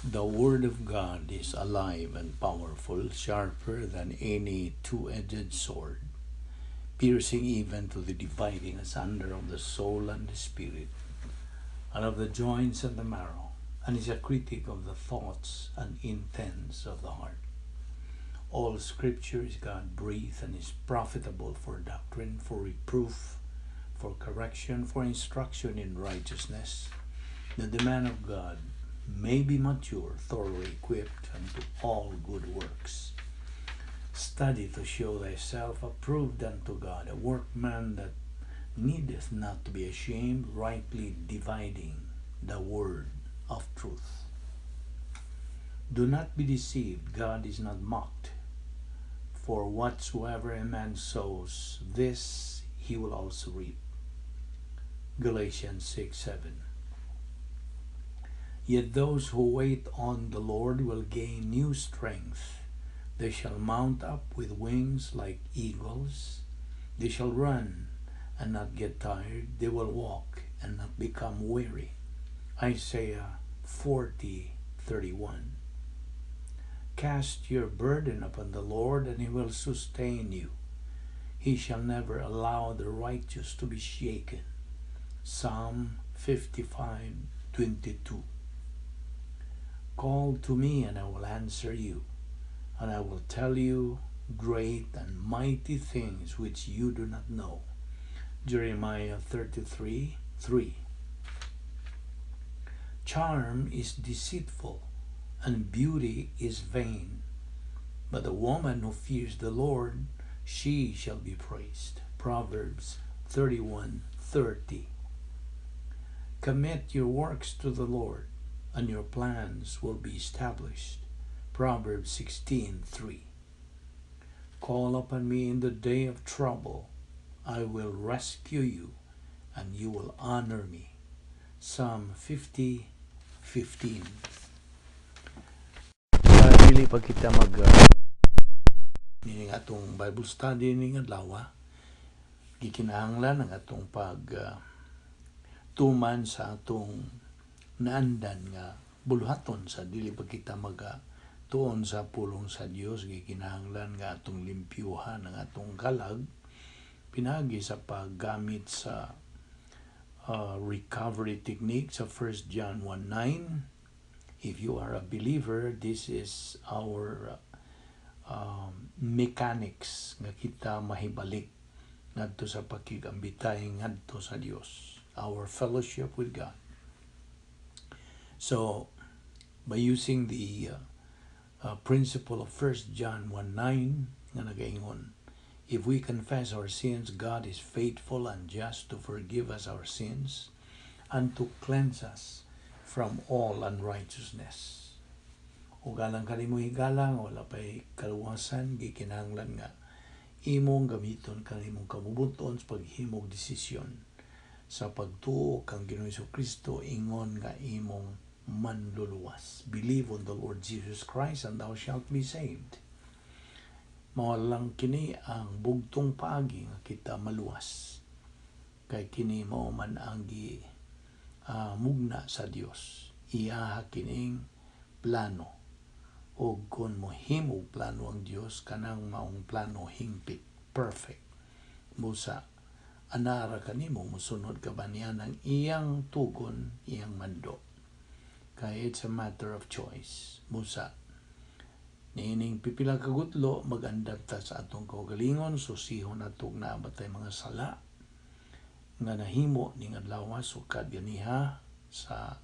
The Word of God is alive and powerful, sharper than any two-edged sword, piercing even to the dividing asunder of the soul and the spirit, and of the joints and the marrow, and is a critic of the thoughts and intents of the heart. All Scripture is God-breathed and is profitable for doctrine, for reproof, for correction, for instruction in righteousness, that the man of God may be mature, thoroughly equipped unto all good works. Study to show thyself approved unto God, a workman that needeth not to be ashamed, rightly dividing the word of truth. Do not be deceived, God is not mocked. For whatsoever a man sows, this he will also reap. Galatians 6:7. Yet those who wait on the Lord will gain new strength. They shall mount up with wings like eagles. They shall run and not get tired. They will walk and not become weary. Isaiah 40:31. Cast your burden upon the Lord, and he will sustain you. He shall never allow the righteous to be shaken. Psalm 55:22. Call to me, and I will answer you, and I will tell you great and mighty things which you do not know. Jeremiah 33:3. Charm is deceitful, and beauty is vain. But the woman who fears the Lord, she shall be praised. Proverbs 31:30. Commit your works to the Lord, and your plans will be established. Proverbs 16:3. Call upon me in the day of trouble. I will rescue you, and you will honor me. Psalm 50:15. Dili pa kita nining atong Bible study ning adlaw, gikinahanglan ang atong tuman sa atong naandan nga buluhaton sa dili pa kita tuon sa pulong sa Dios. Gikinahanglan nga atong limpyuhan ang atong kalag pinagi sa paggamit sa recovery technique sa 1 John 1:9. If you are a believer, this is our mechanics nga kita mahibalik ngadto sa pakigambitay ngadto sa Dios, our fellowship with God. So, by using the principle of 1 John 1:9 nga nagaingon, if we confess our sins, God is faithful and just to forgive us our sins and to cleanse us from all unrighteousness. O galang kanimo higalang, wala pa'y kaluwasan, gikinahanglan nga imong gamiton kanimong kabubuton sa paghimog desisyon sa pagtuo kang Ginoong Jesucristo, ingon nga imong manluluwas. Believe on the Lord Jesus Christ and thou shalt be saved. Mawalang kini ang bugtong paagi nga kita maluwas. Kay kini mao man ang mugna sa Dios. Iyaha kining plano. O kung mohimog plano ang Dios, kanang maong plano hingpit, perfect. Busa, anara kanimo musunod ka ba niya ng iyang tugon, iyang mando. Kaya it's a matter of choice. Busa, niining pipila kagutlo, mag-andap ta sa atong kaugalingon, susihon atong naabatay mga sala, nga nahimo ning adlaw sukad ganiha sa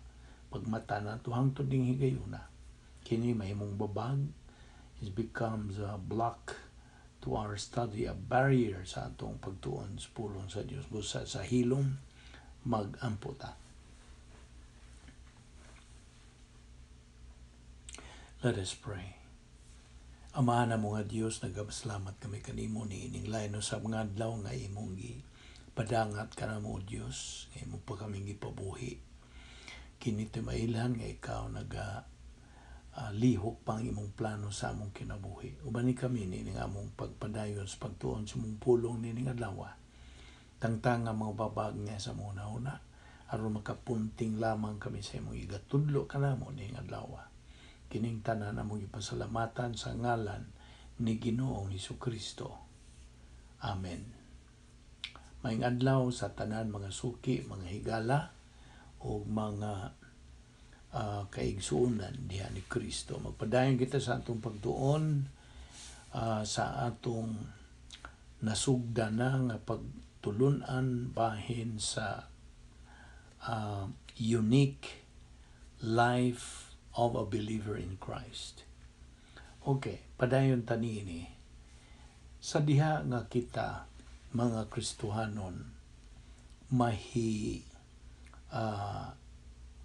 pagmata nato hangtod ning higayuna. Kini mahimong babag, it becomes a block to our study, a barrier sa atong pagtuon sa pulong sa Dios. Busa sa hilom mag-amputa. Let us pray. Amahan na mga Diyos, nagapasalamat kami kanimo ni ining lain sa mga adlaw nga imong padangat ka na mo, Diyos, nga imong pa kaming gipabuhi. Kini mailhan nga ikaw lihok pang imong plano sa among kinabuhi. Ubani kami nining among pagpadayon sa pagtuon sa mong pulong nining adlaw. Tangtang nga mga babag nga sa muna-una, aron makapunting lamang kami sa imong igatudlo ka na mo nining adlaw. Kining tanan among ipasalamatan sa ngalan ni Ginoong Hesukristo. Amen. Maayong adlaw sa tanan mga suki, mga higala, o mga kaigsuunan diha ni Kristo. Magpadayon kita sa atong pagtuon sa atong nasugda na nga pagtulunan bahin sa unique life of a believer in Christ. Okay, padayon tanini. Sa diha nga kita, mga Kristohanon,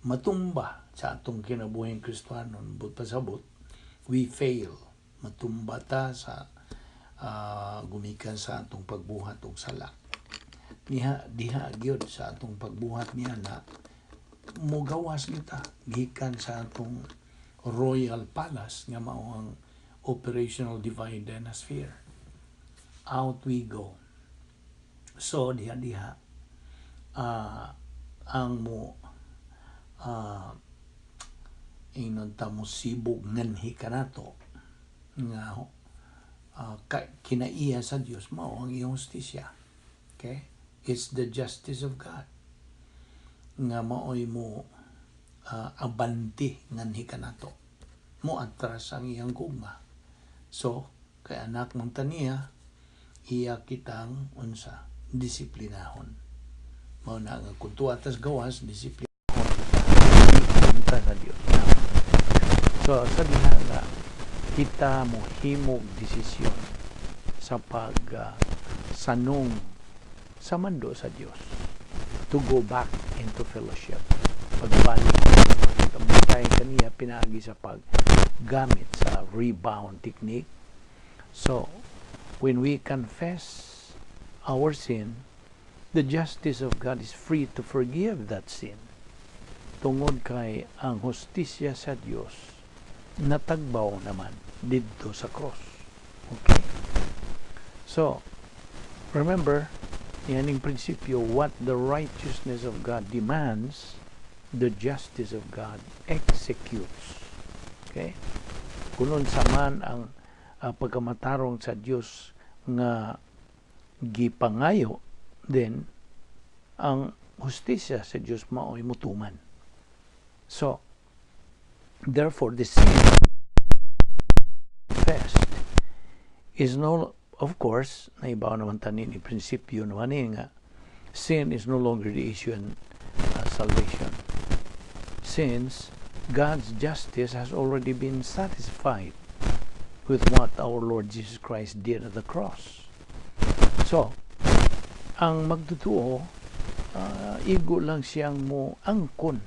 matumba sa atong kinabuhing Kristohanon, but pasabot, we fail. Matumba ta sa gumikan sa atong pagbuhat og sala. Diha gyud sa atong pagbuhat niya na mogawas kita gikan sa atong royal palace nga mao ang operational divide sphere. Out we go. So diha ang mo inon ta mo sibog nganhi kanato nga kinaiya sa Dios mao ang iyong hustisya. Okay? It's the justice of God nga maoy mo abanti nganhi kanato, mo atras ang iyang gugma. So kay anak mong taniya, iya kitang unsa disiplinahon. Mao na nga kung tuwatas gawas disiplinahon kita sa Dios. So sa diha nga kita mo himog desisyon sa sanong sa mando sa Dios to go back into fellowship. Pagbalik kamatay kaniya pinaagi sa paggamit sa rebound technique. So when we confess our sin, the justice of God is free to forgive that sin. Tungod kay ang hustisya sa Dios natagbaw naman didto sa cross. Okay? So, remember, yaning prinsipyo, what the righteousness of God demands, the justice of God executes. Okay? Kunon saman ang pagkamatarong sa Dios nga gipangayo, then ang hustisya sa Dios mao'y mutuman. So, therefore, the sin confessed is no, of course, naibaw naman tanin ni prinsipyo naman nga sin is no longer the issue in salvation, since God's justice has already been satisfied with what our Lord Jesus Christ did at the cross. So, ang magtutuo, igo lang siyang mo angkon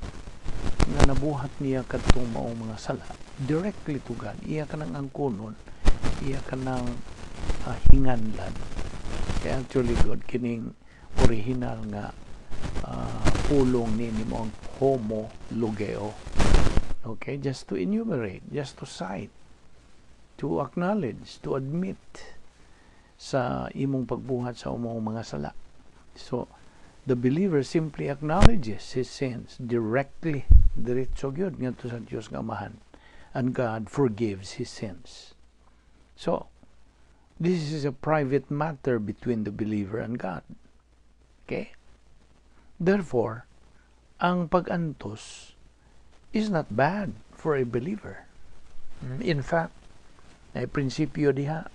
nga nabuhat niya kadtong maong mga sala directly to God. Iya ka ng angkonon, iya ka ng hinganlan. Kaya actually God, kining original nga pulong ni mo ang homo logeo. Okay, just to enumerate, just to cite, to acknowledge, to admit sa imong pagbuhat sa umong mga sala. So, the believer simply acknowledges his sins directly, diretso gyud ngadto sa Dios nga Amahan, and God forgives his sins. So, this is a private matter between the believer and God. Okay? Therefore, ang pag-antos is not bad for a believer. In fact, ay prinsipyo diha,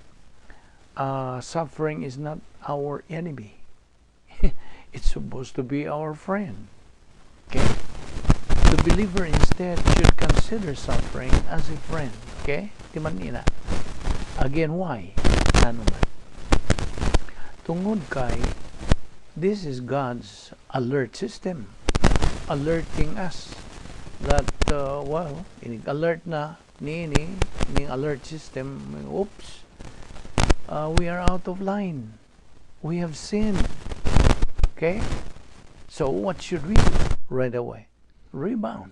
suffering is not our enemy. It's supposed to be our friend. Okay? The believer instead should consider suffering as a friend. Okay? Timan ina. Again, why? Ano man? Tungod kay, this is God's alert system. Alerting us that, alert na, ning alert system, oops, we are out of line. We have sinned. Okay? So, what should we do right away? Rebound.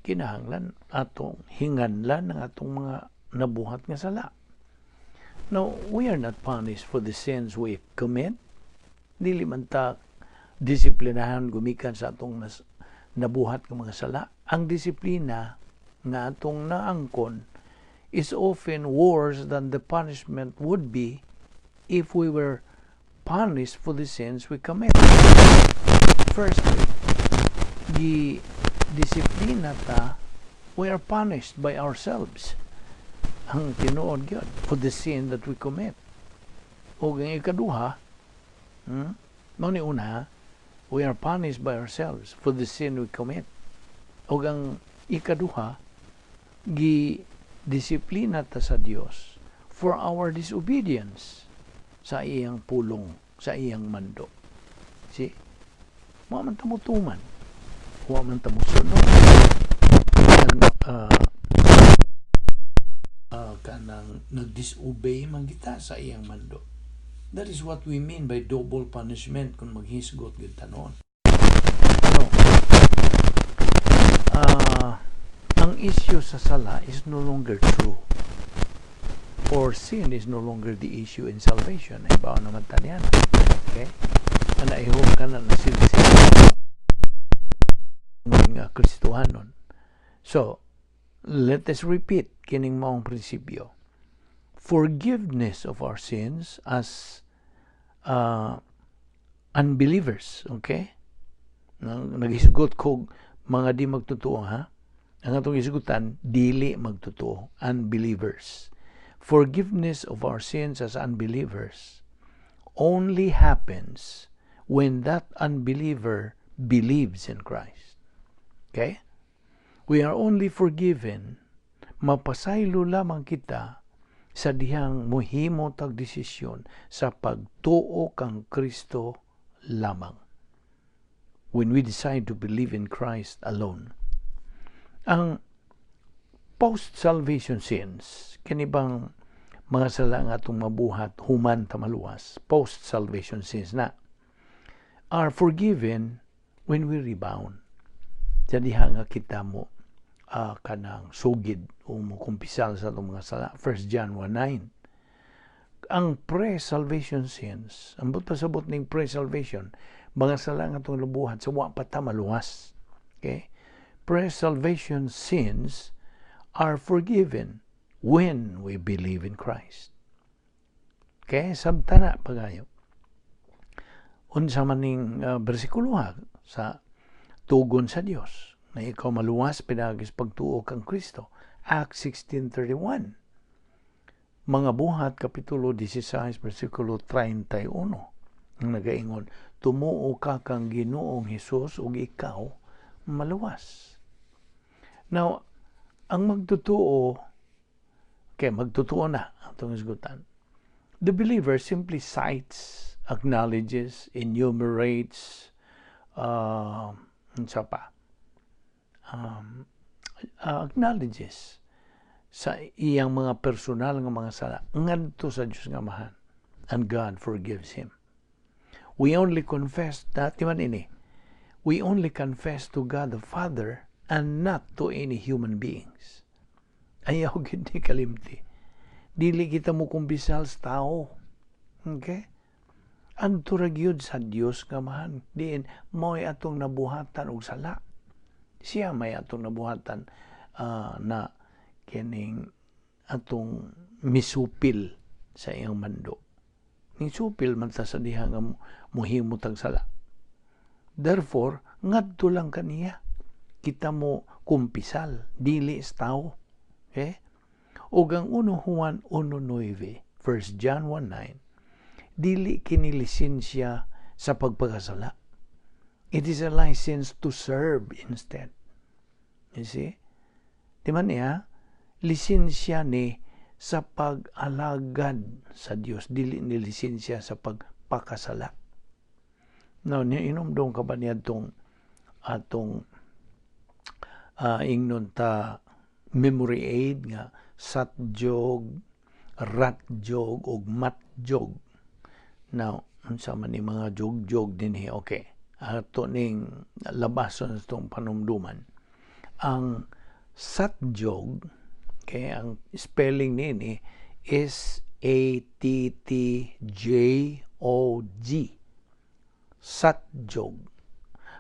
Kinahanglan atong hinganlan ng atong mga nabuhat nga sala. Now, we are not punished for the sins we commit. Dili man ta disiplinahan gumikan sa atong nabuhat nga mga sala. Ang disiplina nga atong naangkon is often worse than the punishment would be if we were punished for the sins we commit. Firstly, the disiplina ta, we are punished by ourselves. Ang tinuod gyud for the sin that we commit. O ang ikaduha, mao ni una, we are punished by ourselves for the sin we commit. O ang ikaduha, disiplina ta sa Dios for our disobedience sa iyang pulong, sa iyang mando. See? Wa man ta mutuman. Wa man ta musunod. Kanang nag-disobey man kita sa iyang mando. That is what we mean by double punishment kung maghisgot gyud tanon. Ang issue sa sala is no longer true. Or sin is no longer the issue in salvation. Ay bawa naman tanyan. Okay? Naihog ka na nasilsin ng Kristohanon. So, let us repeat kining maong prinsipyo. Forgiveness of our sins as unbelievers, okay? Nag-isgot ko mga di magtotoo, ha? Ang atong isgutan, dili magtotoo, unbelievers. Forgiveness of our sins as unbelievers only happens when that unbeliever believes in Christ. Okay? We are only forgiven, mapasaylo lamang kita sa dihang mohimo tag desisyon sa pagtuo kang Kristo lamang. When we decide to believe in Christ alone. Ang post-salvation sins, kanibang mga sala nga itong mabuhat, human tamaluwas, post-salvation sins na, are forgiven when we rebound. Sa diha nga kita mo kanang sugid o mukumpisal sa itong mga sala. 1 John 1:9. Ang pre-salvation sins, ang buta-sabot ng pre-salvation, mga sala nga itong lubuhat sa wa pa tamaluwas. Okay? Pre-salvation sins are forgiven when we believe in Christ. Okay? Sabtana pagayo. Unsa man ning bersikulo sa tugon sa Dios na ikaw maluwas pinagis pagtuo kang Kristo. Acts 16:31. Mga buhat kapitulo 16 bersikulo 31 ang nagaingon, tumuo ka kang Ginoong Hesus ug ikaw maluwas. Now, ang magtotoo na atong isgutan. The believer simply cites, acknowledges, enumerates, acknowledges sa iyang mga personal nga mga sala ngadto sa Dios nga Amahan, and God forgives him. We only confess we only confess to God the Father and not to any human beings. Ayaw gid ni kalimti. Dili kita mo kumbisal sa tao. Okay? Adto ra gyud sa Dios nga Amahan. Diin mo'y atong nabuhatan og sala. Siya may atong nabuhatan na kining atong misupil sa iyang mando. Ning supil man sa diha nga muhimo tag sala. Therefore, ngadto lang kaniya kita mo kumpisal, dili sa tao. Okay? O ang 1 Juan 1:9, 1 John 1:9, dili kini lisensya sa pagpakasala. It is a license to serve instead. You see? Di man niya, lisensya ni sa pag-alagad sa Dios, dili ni lisensya sa pagpakasala. Now, inomdong ka ba niya atong ingnon ta memory aid nga satjog, ratjog, og matjog. Now, unsa man ni mga jog-jog din okay. Ato ning labason sa itong panumduman. Ang satjog, okay, ang spelling nini is Sattjog. Satjog.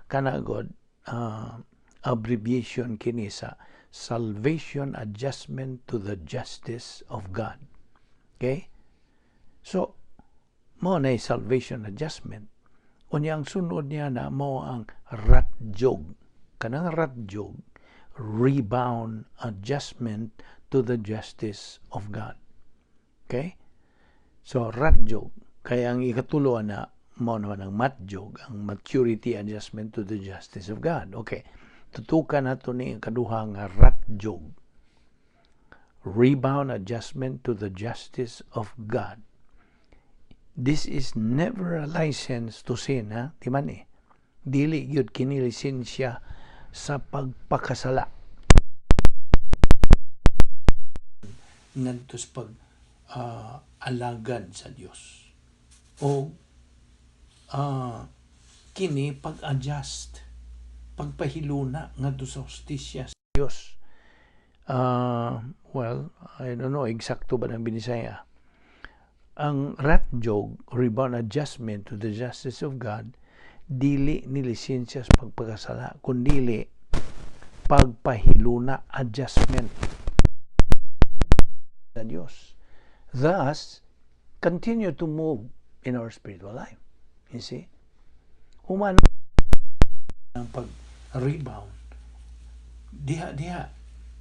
Kanagod, abbreviation kini sa salvation adjustment to the justice of God. Okay? So, mo na salvation adjustment. Unya ang sunod niya na mo ang ratjog. Kanang ratjog, rebound adjustment to the justice of God. Okay? So, ratjog. Kaya ang ikatulo na mo naman ang matjog, ang maturity adjustment to the justice of God. Okay. Tutukan nato ni kaduha nga ratjog. Rebound adjustment to the justice of God. This is never a license to sin, ha? Di man eh. Dili yun kini lisensya sa pagpakasala. Ngantos pag alagad sa Dios. O kini pag-adjust, pagpahiluna ngadto sa hustisya sa Dios. Well, I don't know eksakto ba ng binisaya. Ang ratjog, rebound adjustment to the justice of God, dili ni lisensya sa pagpakasala, kundili pagpahiluna adjustment sa Diyos. Thus, continue to move in our spiritual life. You see? Human ang pag-rebound. Diha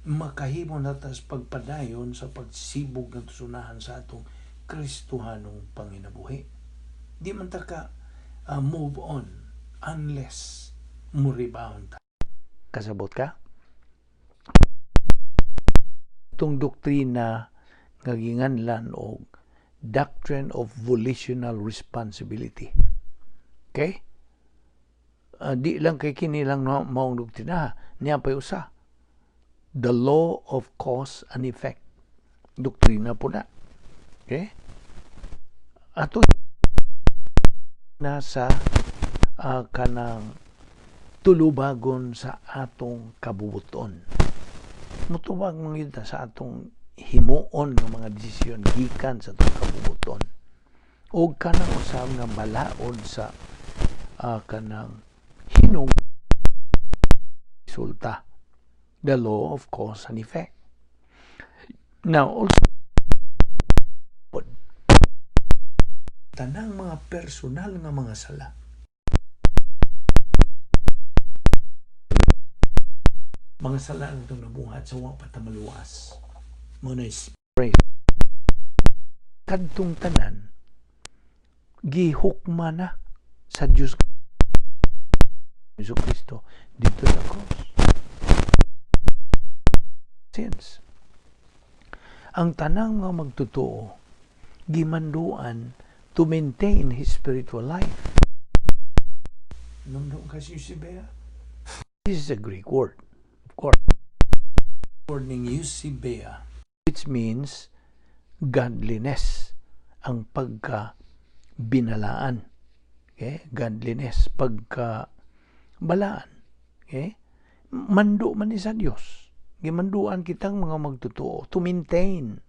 makahimo natas pagpadayon sa pagsibog ng sunahan sa atong Kristohanong panginabuhi. Di man ta ka move on unless mo rebound. Kasabot ka? Itong doktrina nga ginganlan og doctrine of volitional responsibility. Okay? Di lang kay kini lang maong doktrina, niya pa usa. The law of cause and effect. Doktrina po na. Okay? Ato nasa kanang tulubagon sa atong kabubuton. Mutubag mga sa atong himuon ng mga desisyon gikan sa atong kabubuton. O kanang usab nga balaod sa kanang hinong resulta. The law of cause and effect. Now, also, tanang mga personal nga mga sala. Mga sala ang itong nabuhat sa wang patamaluas. Muna is praise. Kadtong tanan, gihukma na sa Diyos Jesu Kristo dito sa cross. Since, ang tanang mga magtotoo, gimanduan to maintain his spiritual life. Nung kasi Eusebia? This is a Greek word, of course. Word ng Eusebia, which means godliness, ang pagka-binalaan. Okay? Godliness, pagka-balaan. Okay? Mando man ni sa Diyos. Gimanduan kitang mga magtotoo to maintain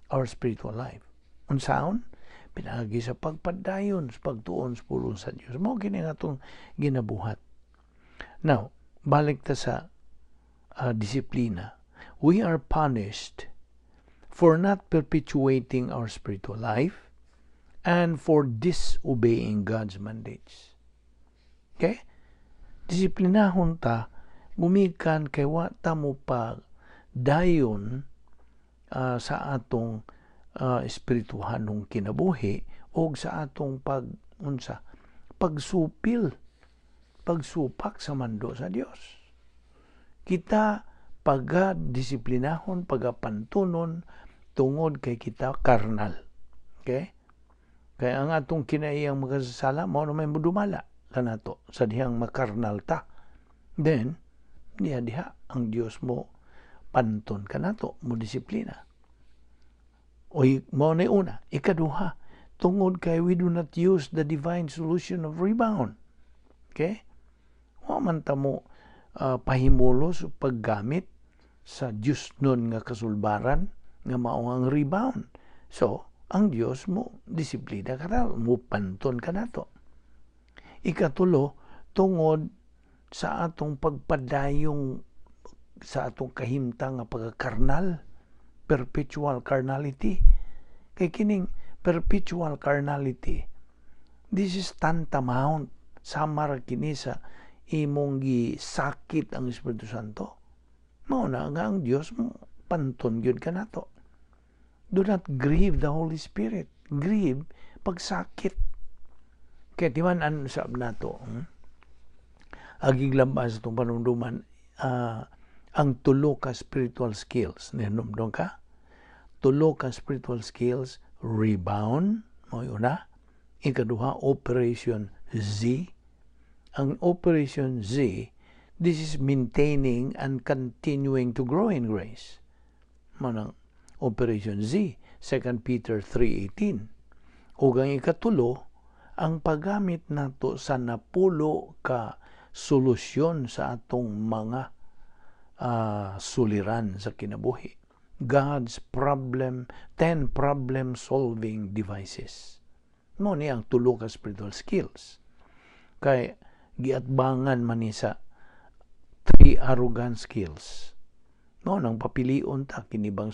our spiritual life. Unsaon? Pinagi sa pagpadayon, sa pagtuon sa pulong sa Diyos. Mao kini nga itong ginabuhat. Now, balik ta sa disiplina. We are punished for not perpetuating our spiritual life and for disobeying God's mandates. Okay? Disiplinahon ta, gumikan kay wa ta mo pa dayon sa atong espirituhanong kinabuhi o sa atong pagsupak sa mando sa Dios. Kita pagadisiplinahon, pagapantunon tungod kay kita karnal. Okay? Kaya ang atong kinaiyang makasasala mao na may mudumala kanato sa dihang makarnal ta. Then diha ang Dios mo panton kanato mo disiplina. O mao na una, ikaduha, tungod kay we do not use the divine solution of rebound. Okay? Wa man ta mo pahimulos paggamit sa Dios nun nga kasulbaran nga mao ang rebound. So, ang Dios mo disiplina kanato, mo panton kanato. Ikatulo, tungod sa atong pagpadayong sa atong kahimtang nga pagkakarnal, perpetual carnality. Kay kining perpetual carnality, this is tantamount samar kini sa imong gisakit ang Espiritu Santo. Mao na nga ang Dios panton gyud kanato. Do not grieve the Holy Spirit. Grieve pagsakit. Kaya timan sab nato. Aging lambas itong panunduman, ang tulo ka spiritual skills. Ninumdum ka? Tulo ka spiritual skills, rebound, mo una. Ikaduha, Operation Z. Ang Operation Z, this is maintaining and continuing to grow in grace. Manang Operation Z, 2 Peter 3:18. Ug ang ikatulo, ang paggamit nato sa napulo ka solusyon sa atong mga suliran sa kinabuhi. God's 10 problem-solving devices. Mo ni ang tulo ka spiritual skills. Kay giatbangan man ni sa 3 arrogant skills. No, nang papilion ta kinibang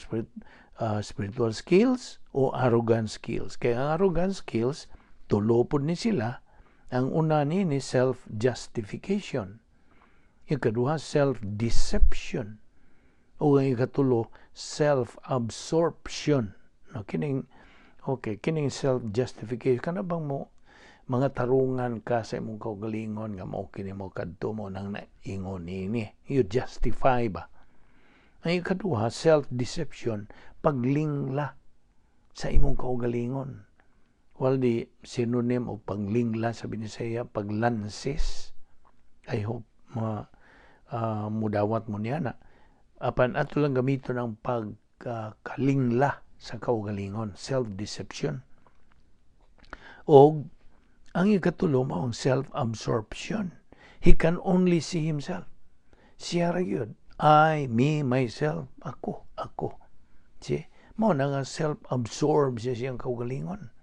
spiritual skills o arrogant skills. Kaya ang arrogant skills, tulo pod ni sila. Ang una ni self-justification. Ikaduha, self-deception. O ang ikatulo, self-absorption. No, kining self-justification. Kana bang mo mga tarungan ka sa imong kaugalingon nga mao kini mo kadto mo nang naingon ini. You justify ba? Ang ikaduha, self-deception, paglingla sa imong kaugalingon. Di synonym o paglingla sa Binisaya, paglansis. I hope mudawat mo niya na. Apan ato lang gamito ng pagkalingla sa kaugalingon, self-deception. O ang ikatulo mo ang self-absorption. He can only see himself. Siya ra gyud. I, me, myself, ako. See? Mo na nga self-absorb siya siyang kaugalingon.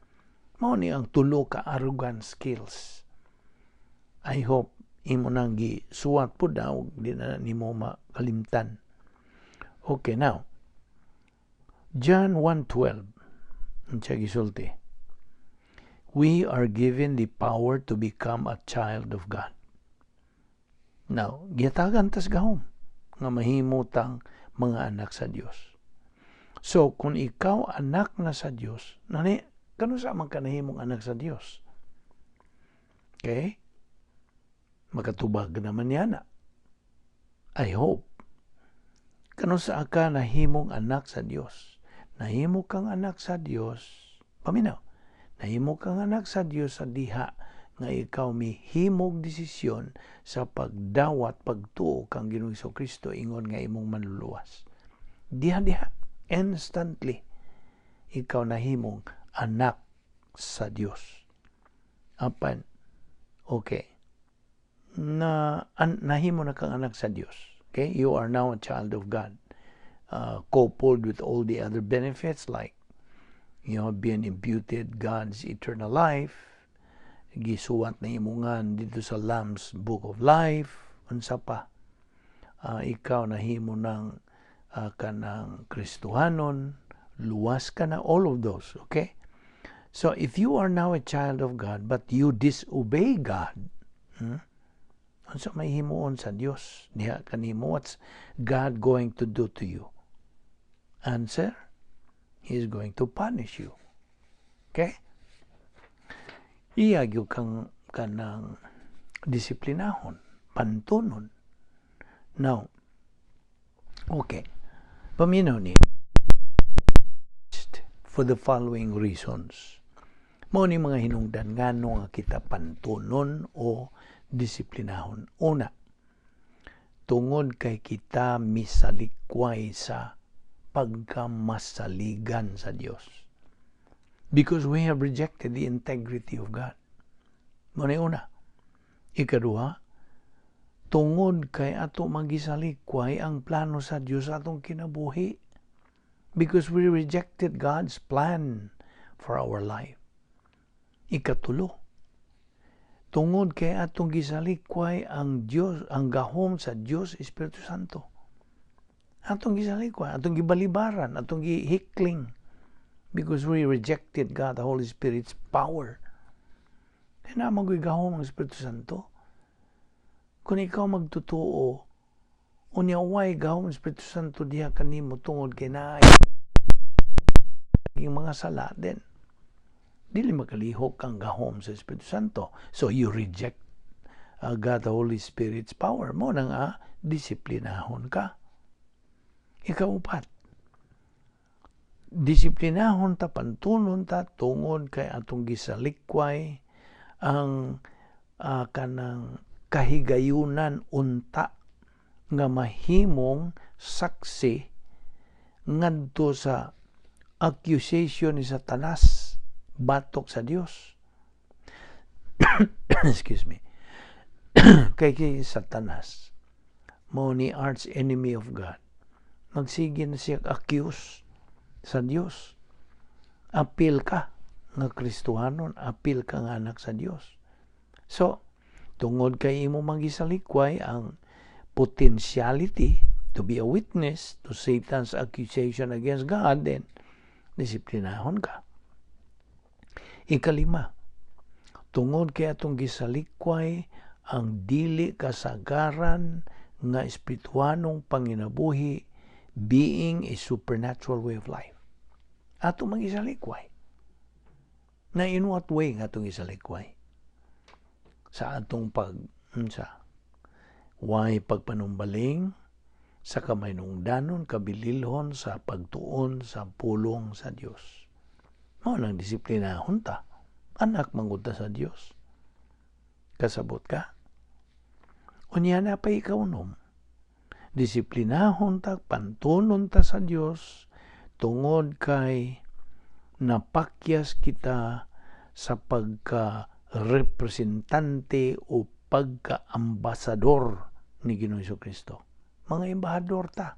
Mo ni ang tulo ka arrogant skills. I hope imo nang gisuwat po daw, di na nimo makalimtan. Okay, now, John 1:12, ang siya gisulti. We are given the power to become a child of God. Now, giyatagan tas gahom nga mahimutang mga anak sa Dios. So, kung ikaw anak na sa Dios, kano sa man kanahimong anak sa Dios? Okay? Makatubag naman yan. I hope. Kano sa ka nahimong anak sa Dios? Nahimo kang anak sa Dios. Paminaw. Nahimo kang anak sa Dios sa diha nga ikaw mihimog desisyon sa pagdawat pagtuo kang Ginoong Kristo ingon nga imong manluluwas. Diha instantly ikaw nahimong anak sa Dios. Apan, okay, nahimo na kang anak sa Dios. Okay, you are now a child of God. Coupled with all the other benefits like you have been imputed God's eternal life, gisuwat na imungan dito sa Lamb's Book of Life, unsa pa, ikaw nahimo ng kanang Kristohanon, luwas ka na, all of those, okay? So, if you are now a child of God, but you disobey God, unsa may himuon sa Dios? Diha kanimo, what's God going to do to you? Answer, He is going to punish you. Okay? Iyagyo kang kanang disiplinahon, pantunon. Now, okay, paminaw ni for the following reasons. Mao ni mga hinungdan ngano nga kita pantunon o disiplinahon. Una, tungod kay kita misalikway sa pagkamasaligan sa Dios. Because we have rejected the integrity of God. Mao ni una. Ikaduha, tungod kay ato magisalikway ang plano sa Dios atong kinabuhi. Because we rejected God's plan for our life. Ikatulo, tungod kay atong gisalikway ang Dios, ang gahom sa Dios Espiritu Santo. Atong gisalikwa, atong gibalibaran, atong gihikling. Because we rejected God, the Holy Spirit's power. Kaya na magigahom ang Espiritu Santo. Kung ikaw magtutuo, unyaway gahom ang Espiritu Santo diha kanimo tungod kay naay yung mga sala din. Dili makalihok ang gahom sa Espiritu Santo. So you reject God, the Holy Spirit's power. Mo nang disiplinahon ka. Ikaupat, disiplinahon ta, pantunon ta, tungod kay atong gisalikway ang kanang kahigayunan unta nga mahimong saksi ngadto sa accusation ni Satanas batok sa Dios. Excuse me. kay Satanas mo ni arch enemy of God. Magsige na siya accuse sa Dios. Apil ka nga Kristohanon, apil ka nga anak sa Dios. So, tungod kay imo magisalikway ang potentiality to be a witness to Satan's accusation against God, then disiplinahon ka. Ikalima, tungod kay atong gisalikway ang dili kasagaran nga espirituanong panginabuhi, being a supernatural way of life. Ato mag-isalikway. Na in what way nga atong isalikway? Sa atong way pagpanumbaling, sa kamaynungdanon, kabililhon, sa pagtuon, sa pulong sa Dios. Mao nang disiplinahon ta. Anak manggod sa Dios. Kasabot ka? Unya na pa ikaw nom. Disiplinahon ta, pantunon ta sa Dios tungod kay napakyas kita sa pagka-representante o pagka-ambasador ni Ginoong Jesucristo. Mga embahador ta.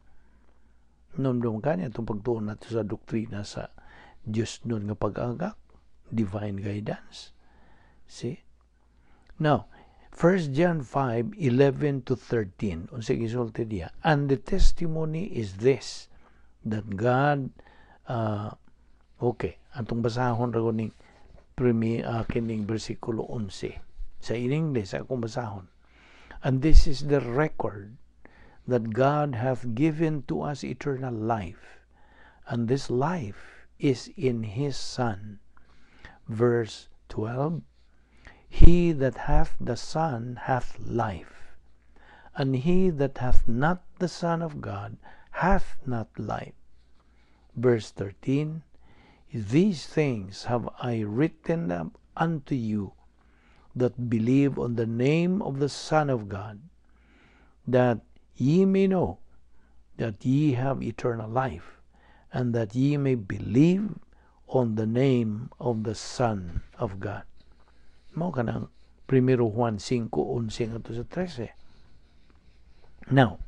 Nomdom ka niya itong pagtuon nato sa doktrina sa Diyos nun nga pag-agak, divine guidance. See? Now, 1 John 5:11-13. Unsa gisulti diha? And the testimony is this, that God, okay, atong basahon ra kuning kining bersikulo 11. Sa English, akong basahon. And this is the record, that God hath given to us eternal life, and this life is in His Son. Verse 12, He that hath the Son hath life, and he that hath not the Son of God hath not life. Verse 13, These things have I written unto you that believe on the name of the Son of God, that ye may know that ye have eternal life, and that ye may believe on the name of the Son of God. Mao kanang 1 Juan 5:11-13. Now,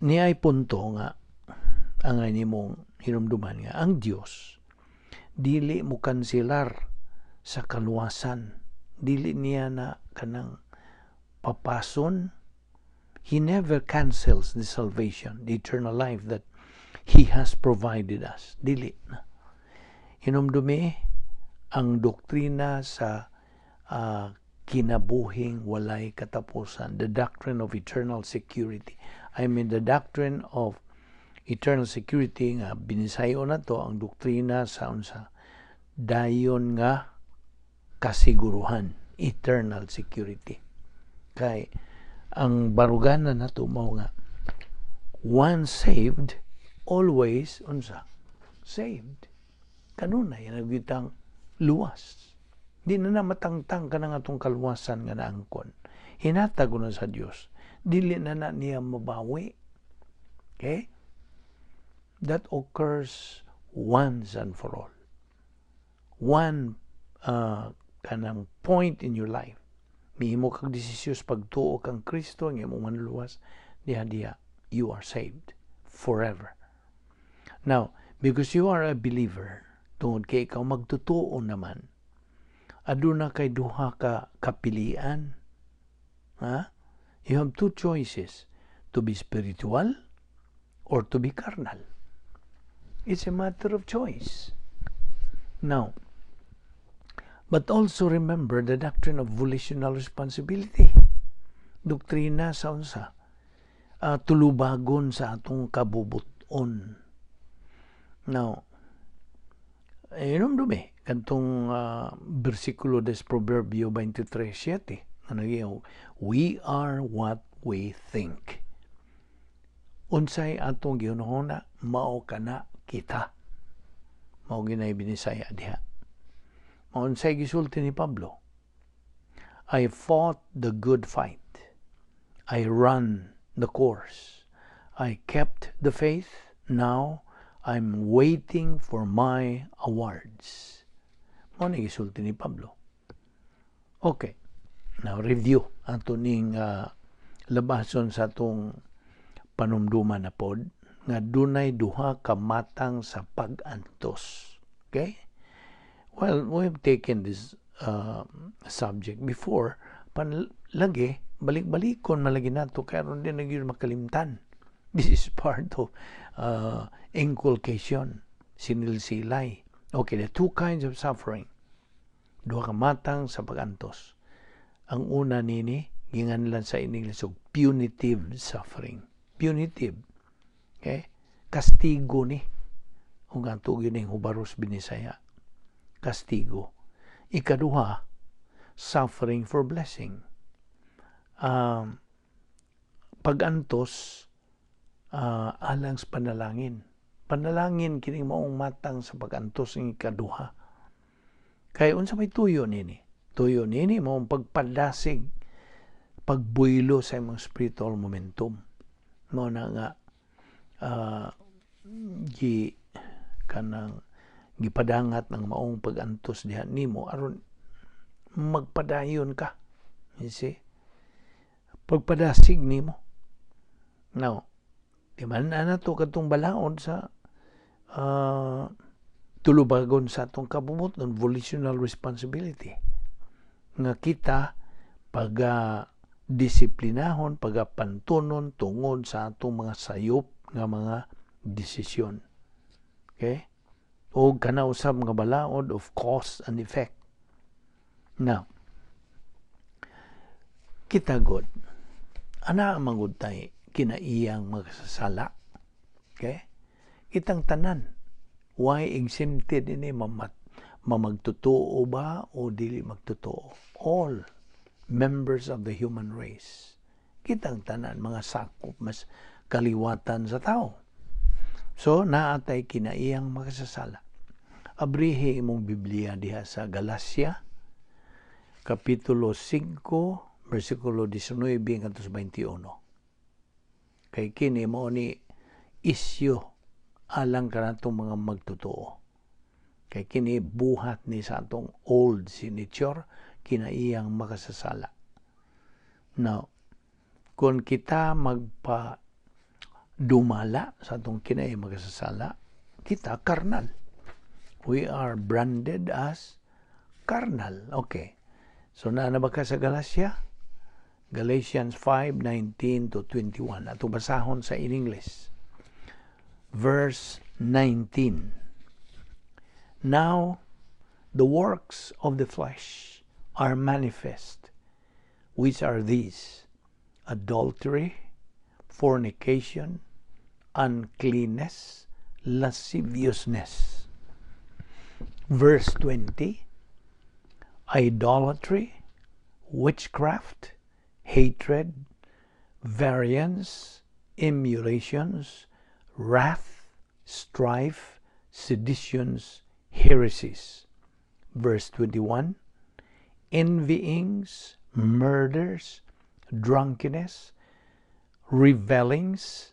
niay punto nga ang nimong hinumduman nga ang Dios dili mo kanselar sa kaluwasan, dili niya na kanang papason. He never cancels the salvation, the eternal life that He has provided us. Dili na. Hinumdumi ang doktrina sa kinabuhing walay katapusan, the doctrine of eternal security. I mean, the doctrine of eternal security nga binisayo na to ang doktrina sa dayon nga kasiguruhan, eternal security. Kay ang baruganan na to mao nga once saved, always saved. Kanunay nagitang luwas. Di na matangtang ka na nga itong kaluwasan nga naangkon. Hinatag ko na sa Diyos. Dili na niya mabawi. Okay? That occurs once and for all. One kanang point in your life. Mihimo kag desisyos pagtuo kang Kristo, ang imong manluwas, diha you are saved forever. Now, because you are a believer, tungod kay ikaw magtutuo naman, aduna kay duha ka kapilian. You have two choices. to be spiritual or to be carnal. It's a matter of choice. Now, but also remember the doctrine of volitional responsibility. Doktrina sa unsa? Tulubagon sa atong kabubuton. Now, inom dumi, kantong versikulo des Proverbio 23:7, we are what we think. Unsay atong giunahuna, mao kana kita. Mao ginay binisaya diha. Unsay gisulti ni Pablo, I fought the good fight. I run the course. I kept the faith. Now, I'm waiting for my awards. Mao ni gisulti ni Pablo. Okay. Now, review ato ning labason sa atong panumduman na pod nga dunay duha ka matang sa pag-antos. Okay? Well, we've taken this subject before. Lagi, balik-balikon malagi nato karon din nagyud makalimtan. This is part of inculcation, sinilsilay. Okay, the two kinds of suffering. Duha ka matang sa pag-antos. Ang una nini, ginganlan sa English og punitive suffering. Punitive. Okay? Kastigo ni. Kung ang tugin ng hubaros binisaya. Kastigo. Ikaduha, suffering for blessing. Pag-antos, alang sa panalangin. Panalangin kining maong matang sa pag-antos ng ikaduha. Kaya unsa may tuyo nini? Tuyo nini maong pagpadasig, pagbuylo sa imong spiritual momentum. Mao na nga gipadangat ng maong pag-antos diha nimo aron magpadayon ka. You see? Pagpadasig nimo. Now, di man na to katong balaod sa tulubagon sa atong kabubuton, volitional responsibility. Nga kita disiplinahon, pagapantunon tungod sa atong mga sayop nga mga desisyon. Okay? O kanausab nga balaod of cause and effect. Now, kita god, ana mangud tay kinaiyang magsasala. Okay? Kitang tanan, why exempted ini mamagtotoo ba o dili magtotoo? All members of the human race. Kitang tanan, mga sakop, mas kaliwatan sa tao. So, naatay kinaiyang magsasala. Abrihe imong Biblia diha sa Galacia, Kapitulo 5, versikulo 19 hanggang 21. Kay kini mo ni isyu alang kanatong mga magtotoo. Kay kini buhat ni sa atong old signature, kinaiyang makasasala. Now, kung kita dumala sa atong kinaiyang makasasala, kita karnal. We are branded as carnal. Okay. So, ba ka sa Galacia? Galatians 5:19 to 21. Ato basahon sa in English. Verse 19. Now, the works of the flesh are manifest, which are these: adultery, fornication, uncleanness, lasciviousness. Verse 20, idolatry, witchcraft, hatred, variance, emulations, wrath, strife, seditions, heresies. Verse 21, envyings, murders, drunkenness, revellings,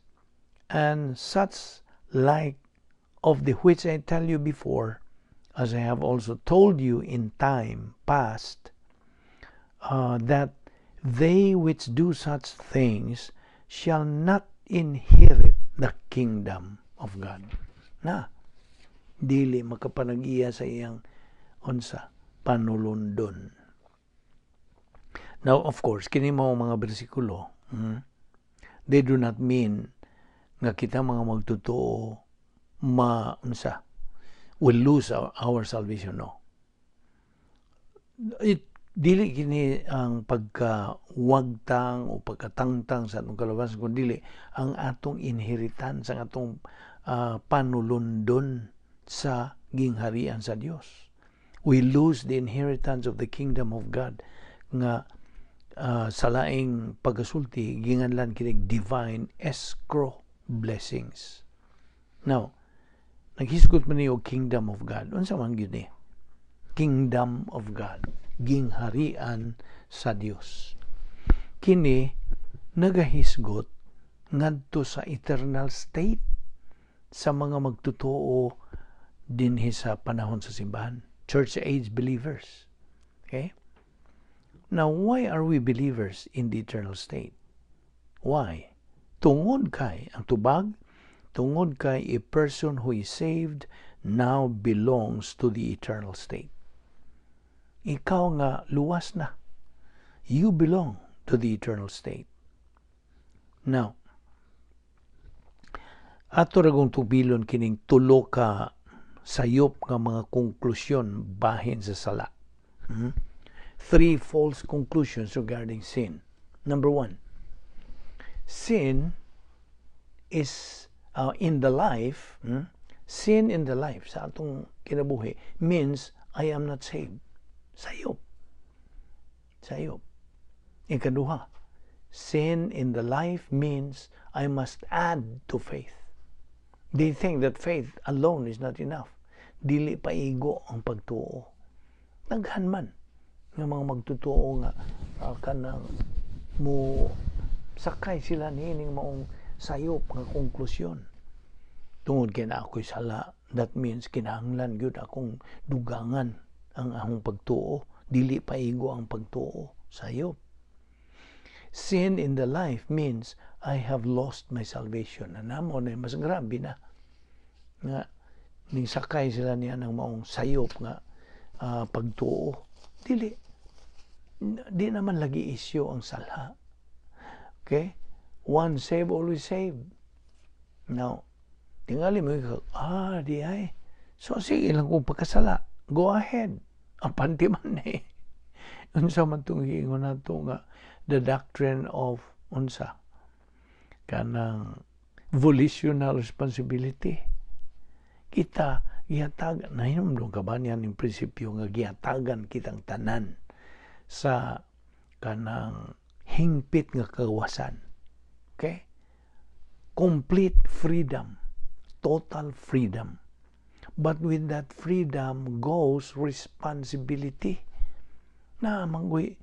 and such like, of the which I tell you before, as I have also told you in time past, that they which do such things shall not inherit the kingdom of God. Na, dili makapanag-iya sa iyang panulundon. Now, of course, kini mo mga bersikulo, they do not mean nga kita mga magtotoo will lose our salvation. No. Dili kini ang pagkawagtang o pagkatangtang sa atong kalawasan, kundi ang atong inheritance, ang atong panulundon sa gingharian sa Dios. We lose the inheritance of the kingdom of God nga sa laing pagasulti ginganlan kini divine escrow blessings. Now, naghisgot man niyo kingdom of God. Unsa man gyud ni? Kingdom of God, gingharian sa Dios. Kini nagahisgot ngadto sa eternal state sa mga magtotoo dinhi sa panahon sa simbahan, church age believers. Okay? Now, why are we believers in the eternal state? Why? Tungod kay ang tubag, tungod kay a person who is saved now belongs to the eternal state. Ikaw nga luwas na. You belong to the eternal state. Now, ato ragong tubilon kining tulo ka sayop nga mga konklusyon bahin sa sala. 3 false conclusions regarding sin. Number 1, sin is in the life, sin in the life sa atong kinabuhi means I am not saved. Sayop. Ikaduha, sin in the life means I must add to faith. They think that faith alone is not enough. Dili paigo ang pagtuo. Daghan man nga mga magtutuo nga kanang mo sakay sila nining maong sayop nga konklusyon. Tungod kay na ako'y sala, that means kinahanglan gyud akong dugangan ang akong pagtuo, dili paigo ang pagtuo, sayop. Sin in the life means I have lost my salvation. Anamo na mas grabe na nga ning sakay sila niya ng maong sayop nga pagtuo. Di naman lagi isyo ang sala. Okay? One save, always save. Now, tingali mo di ay. So sige lang kung pagkasala. Go ahead. Ang pantiman eh. Unsa man itong hiingon na ito nga, the doctrine of unsa? Kanang volitional responsibility. Kita, gihatagan, nahinumdong ka ba niyan yung prinsipyo nga gihatagan kitang tanan sa kanang hingpit nga kawasan. Okay? Complete freedom. Total freedom. But with that freedom goes responsibility. Na manggoy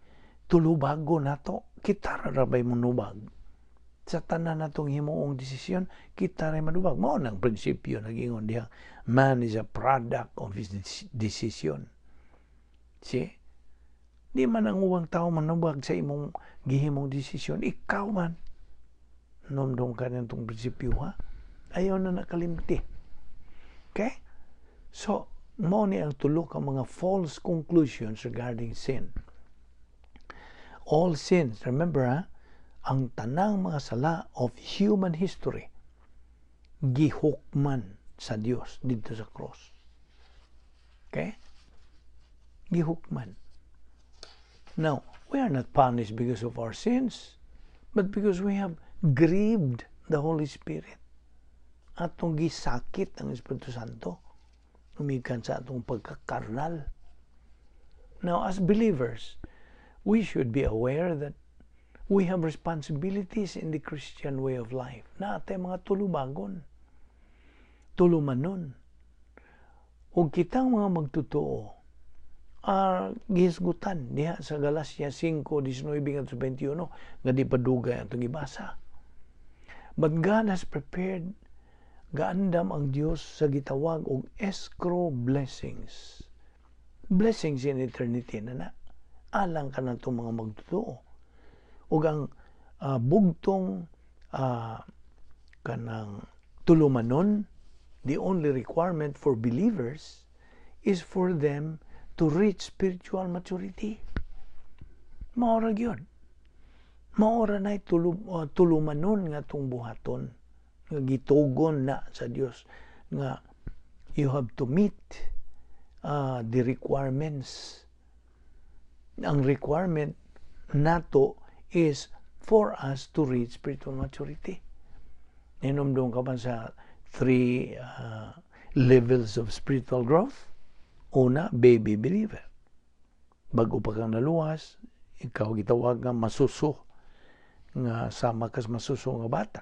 tulubago nato, kita rabay manubag. Sa tanan natong himuong desisyon, kita ray manubag. Mao nang prinsipyo nagingon diha, man is a product of his decision. See? Di man ang uwang tao manubag sa imong gihimong desisyon, ikaw man. Nomdong ka nitong prinsipyo ha? Ayaw na nakalimti. Okay? So, mo ni ang tulo ka mga false conclusions regarding sin. All sins, remember ang tanang mga sala of human history, gihukman sa Dios dito sa cross. Okay? Gihukman. Now, we are not punished because of our sins, but because we have grieved the Holy Spirit. Atong gisakit ang Espiritu Santo. Umikan sa atong pagkakarnal. Now, as believers, we should be aware that we have responsibilities in the Christian way of life. Na atay mga tulubagon, tulumanon. Ug kitang mga magtutuo, gihisgutan diha sa Galacia 5:19-21 nga di padugay atong gibasa. But God has prepared, gaandam ang Dios sa gitawag og escrow blessings. Blessings in eternity na alang ka na itong mga magtutuo. Ug ang bugtong kanang tulumanon, the only requirement for believers is for them to reach spiritual maturity. Maura gyud. Maora na tulumanon nga tong buhaton nga gitugon na sa Dios nga you have to meet the requirements. Ang requirement nato is for us to reach spiritual maturity. Inumdum ka ba sa 3 levels of spiritual growth? Una, baby believer. Bago pa kang naluwas, ikaw gitawag nga masuso, nga sama kas masuso nga bata.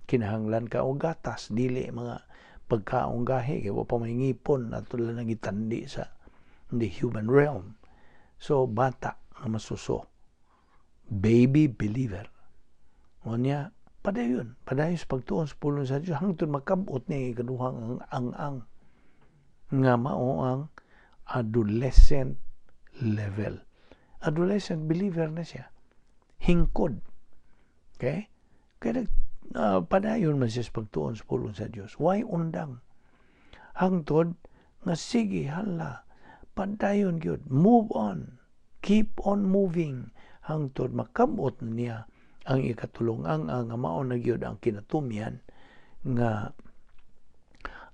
Kinahanglan ka og gatas, dili mga pagkaong gahi, kaya pa may ngipon at tulad na gitandi sa the human realm. So, bata nga masuso. Baby believer. O niya, padayon sa pagtuon sa pulong sa Diyos, hangtod makabot niya ikaduhang ang nga mao ang adolescent level. Adolescent believer na siya. Hingkod. Okay? Kaya padayon man siya sa pagtuon sa pulong sa Diyos. Why undang? Hangtod nga sige, hala, padayon gyud, move on. Keep on moving. Hangtod makabot niya ang ikatulong ang mao na gyud ang kinatumyan nga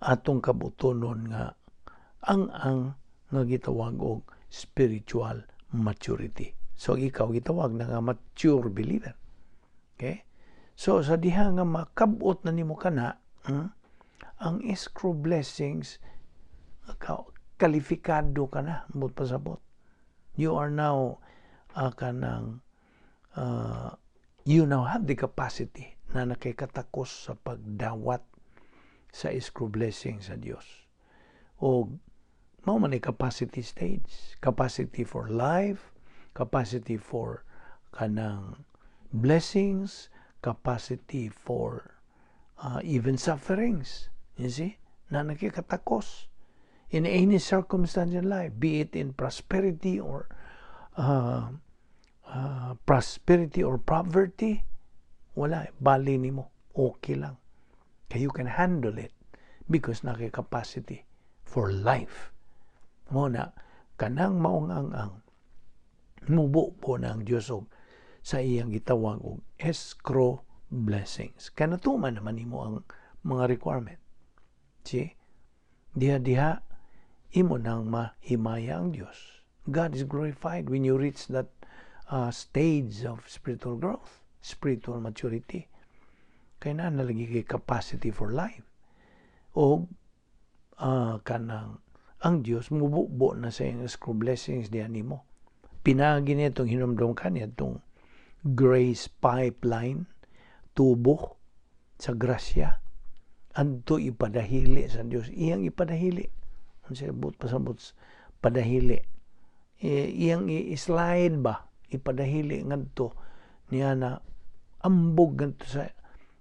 atong kabutonon nga ang nga gitawag og spiritual maturity. So ikaw gitawag na nga mature believer. Okay? So sa diha nga makabot na nimo kana, ang escrow blessings kalifikado ka na mo pasabot. You are now you now have the capacity na nakikatakos sa pagdawat sa escrow blessing sa Dios. O mao man capacity stage, capacity for life, capacity for kanang blessings, capacity for even sufferings. You see? Na nakikatakos in any circumstance in life, be it in prosperity or poverty, wala, bali nimo, okay lang. You can handle it because nakikapacity for life. Muna, kanang maong ang mubo po ng Diyos sa iyang gitawag og escrow blessings. Kanatuman naman nimo ang mga requirement. See? Diha imo nang mahimaya ang Diyos. God is glorified when you reach that stage of spiritual growth, spiritual maturity. Kaya na nalagi kay capacity for life. O kanang ang Diyos mububo na sa iyong escrow blessings diyan nimo. Pinagi niya itong hinumdum ka niya itong grace pipeline, tubo sa grasya. Anto ipadahili sa Diyos. Iyang ipadahili. Ang sabot pasabot padahili. Iyang i-slide ba? Ipadahili ngadto niya na ambog ngadto sa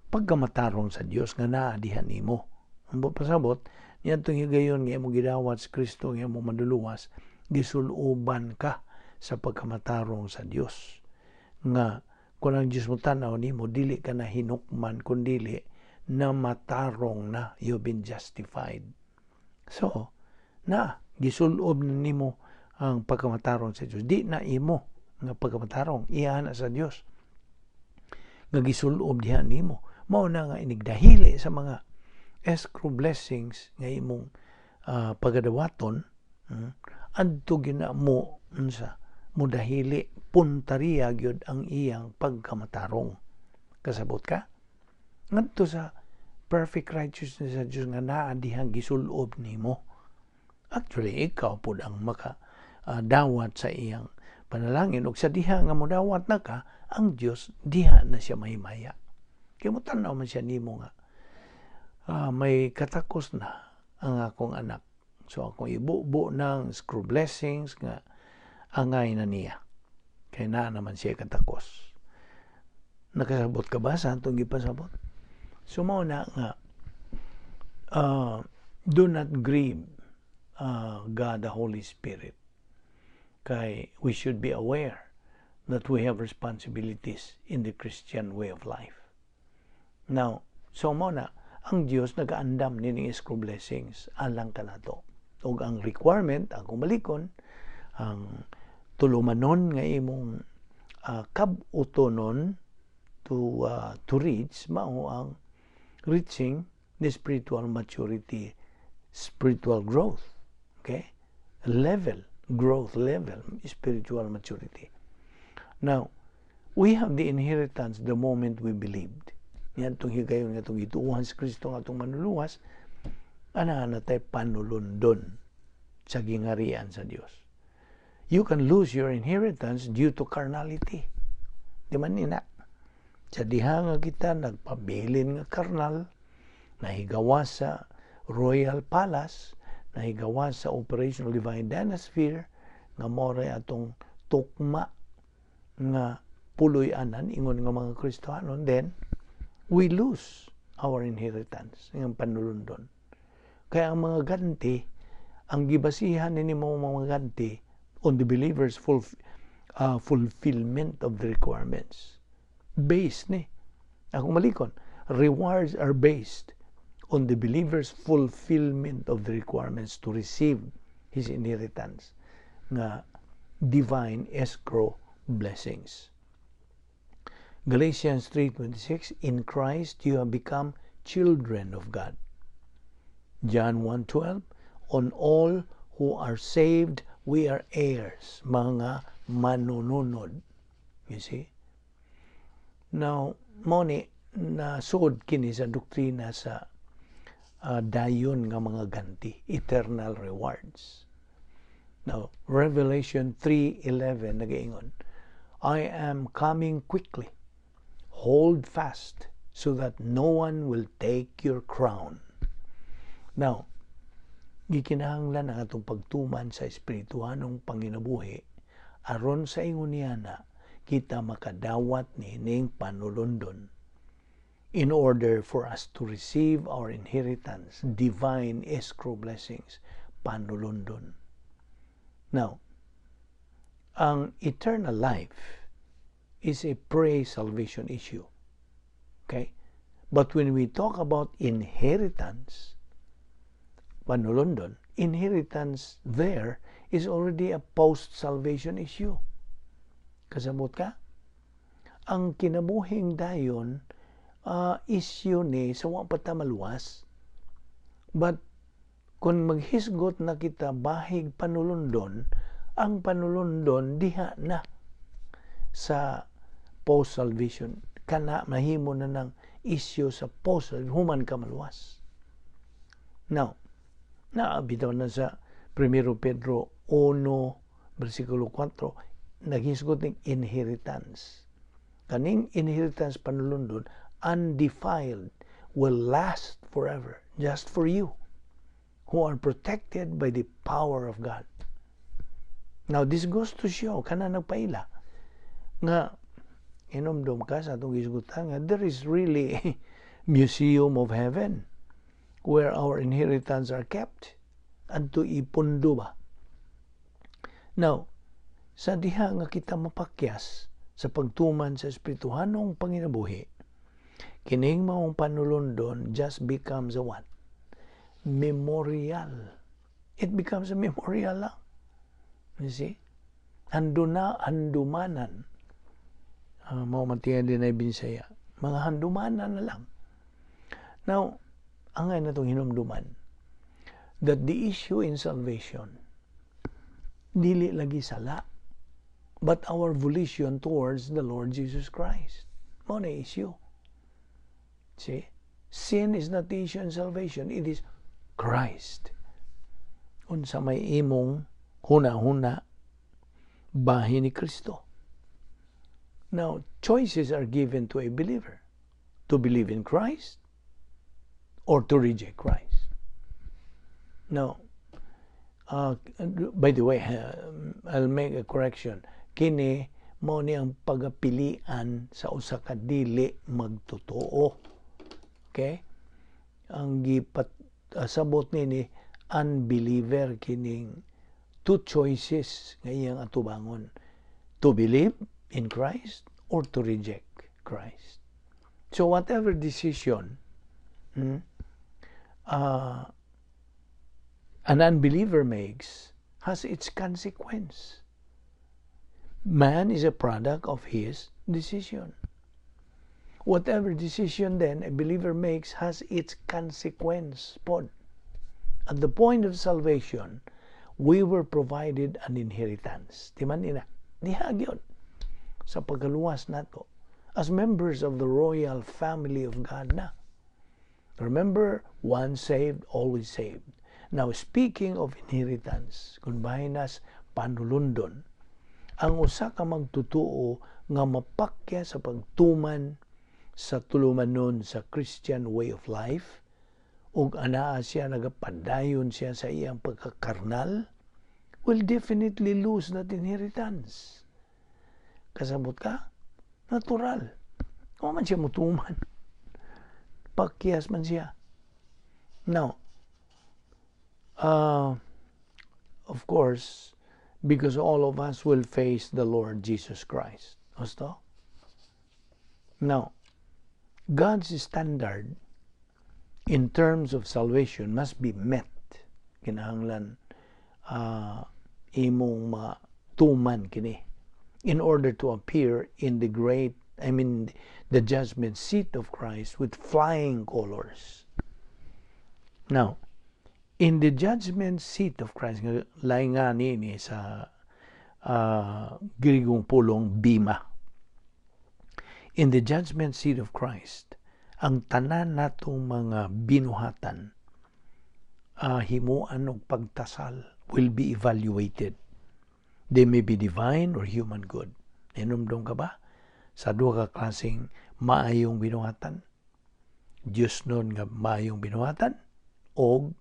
pagkamatarong sa Dios nga naa diha nimo. Ambog pasabot niya tong higayon nga imo gidawat sa Kristo nga imo maduluwas, gisuluban ka sa pagkamatarong sa Dios. Nga kung ang Dios mo tanaw nimo dili ka na hinukman kundili na matarong na, you've been justified. So, gisulob nimo ang pagkamatarong sa Dios. Di na imo nga pagkamatarong iyan sa Dios. Nga gisulob diha nimo. Mao na nga inigdahili sa mga escrow blessings nga imong pagadawaton, adto gina mo unsa mudahili puntariya gyud ang iyang pagkamatarong. Kasabot ka? Ngadto sa perfect righteousness sa Diyos nga naa dihang gisulob nimo. Actually, ikaw pud ang dawat sa iyang panalangin. Ug sa diha nga modawat na ka, ang Diyos diha na siya mahimaya. Kaya mo tanaw man siya nimo nga may katakos na ang akong anak. So akong ibubo ng screw blessings nga angay na niya. Kaya na naman siya katakos. Nakasabot ka ba sa atong gipasabot? So mao na nga do not grieve God the Holy Spirit. Kay we should be aware that we have responsibilities in the Christian way of life. Now, so mao na ang Dios nagaandam nining escrow blessings alang kanato. Ug ang requirement ang kumalikon ang tulumanon nga imong kabutonon to reach mao ang reaching the spiritual maturity, spiritual growth. Okay? Growth level, spiritual maturity. Now, we have the inheritance the moment we believed. Yan itong higayon nga itong ituuhan si Kristo nga itong manuluwas, ana tayo panulundon sa gingarian sa Dios. You can lose your inheritance due to carnality. Di man nina. Sa diha nga kita nagpabilin nga karnal, nahigawa sa royal palace, nahigawa sa operational divine dynasphere, nga moray atong tukma nga puloy-anan, ingon nga mga Kristohanon, then we lose our inheritance, ng panulundon. Kaya ang mga ganti, ang gibasihan ni mga ganti on the believer's fulfillment of the requirements. Based ni. Akong malikon, rewards are based on the believer's fulfillment of the requirements to receive his inheritance nga divine escrow blessings. Galatians 3:26, in Christ you have become children of God. John 1:12, on all who are saved, we are heirs, mga manununod. You see? Now, moni na sud kini sa doktrina sa dayon nga mga ganti, eternal rewards. Now, Revelation 3:11 nagaingon, I am coming quickly. Hold fast so that no one will take your crown. Now, gikinahanglan ang atong pagtuman sa espirituhanong panginabuhi aron sa ingon niya na kita makadawat ni ning panulundon in order for us to receive our inheritance, divine escrow blessings, panulundon. Now, ang eternal life is a pre-salvation issue. Okay? But when we talk about inheritance, panulundon, inheritance there is already a post-salvation issue. Kasabot ka? Ang kinabuhing dayon issue ni sa wa pa ta maluwas. But kung maghisgot na kita bahig panulundon, ang panulundon diha na sa post-salvation. Kana mahimo na ng issue sa post-salvation, human ka maluwas. Now, naabitaw na sa 1 Pedro 1, versikulo 4, naghisgot ng inheritance. Kaning inheritance panulundon, undefiled, will last forever, just for you, who are protected by the power of God. Now, this goes to show, kana nagpaila, nga, inomdom ka sa itong gisgutan, nga there is really a museum of heaven where our inheritance are kept, anto ipundo ba? Now, sa diha nga kita mapakyas sa pagtuman sa espirituhanong panginabuhi, kining maong panulundon just becomes a what? Memorial. It becomes a memorial lang. You see? Handumanan. Maumantingan din ay Visayan. Mga handumanan na lang. Now, angay na itong hinumduman that the issue in salvation dili lagi sala, but our volition towards the Lord Jesus Christ. Mo na issue. See? Sin is not the issue in salvation. It is Christ. Unsa may imong huna-huna bahin ni Kristo. Now, choices are given to a believer to believe in Christ or to reject Christ. Now, by the way, I'll make a correction. Kini mao ni ang pagapilian sa usa ka dili magtotoo. Okay? Ang sabot ni unbeliever kining two choices nga iyang atubangon: to believe in Christ or to reject Christ. So whatever decision an unbeliever makes has its consequence. Man is a product of his decision. Whatever decision then a believer makes has its consequence. Pod. At the point of salvation, we were provided an inheritance. Di man ina? Dihag yun. Sa pagkaluwas nato. As members of the royal family of God na. Remember, once saved, always saved. Now, speaking of inheritance, kung bahin nas panulundon, ang usa ka magtutuo nga mapakya sa pagtuman sa tulumanon sa Christian way of life, ug anaa siya nagapadayon siya sa iyang pagkakarnal, will definitely lose that inheritance. Kasabot ka? Natural. O man siya mutuman. Pakyas man siya. Now, of course, because all of us will face the Lord Jesus Christ. Gusto? Now, God's standard in terms of salvation must be met. Kinahanglan imong matuman kini in order to appear in the the judgment seat of Christ with flying colors. Now, in the judgment seat of Christ, lain nga nini sa Grigong pulong bima. In the judgment seat of Christ, ang tanan natong mga binuhatan, himuan og pagtasal will be evaluated. They may be divine or human good. Inumdum ka ba? Sa duha ka klaseng maayong binuhatan. Diyos nun nga maayong binuhatan o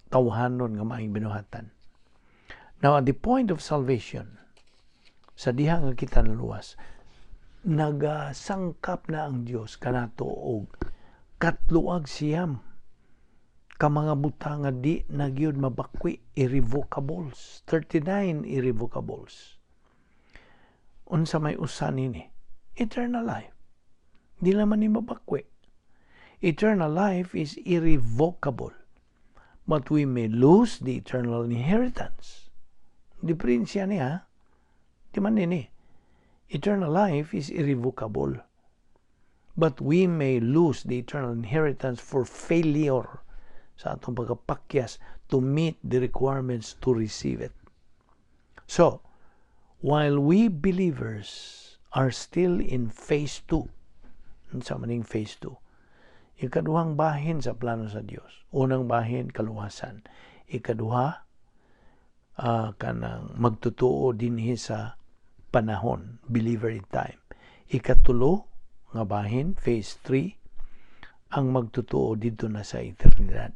tawhanon nga maayong binuhatan. Now, at the point of salvation, sa diha nga kita naluwas, nagasangkap na ang Diyos kanato og katluag siyam ka mga butang nga di nagyud mabakwi, irrevocables, 39 irrevocables. Unsa may usan nini? Eternal life. Di naman ni mabakwi. Eternal life is irrevocable, but we may lose the eternal inheritance. Diferensya niya, di man nini. Eternal life is irrevocable, but we may lose the eternal inheritance for failure sa atong pagkapakyas to meet the requirements to receive it. So, while we believers are still in phase 2, sa maning phase 2, ikaduhang bahin sa plano sa Dios. Unang bahin, kaluwasan. Ikaduha, kanang magtutuo dinhi sa panahon, believer in time. Ikatulo, nga bahin, phase 3, ang magtutuo dito na sa eternidad.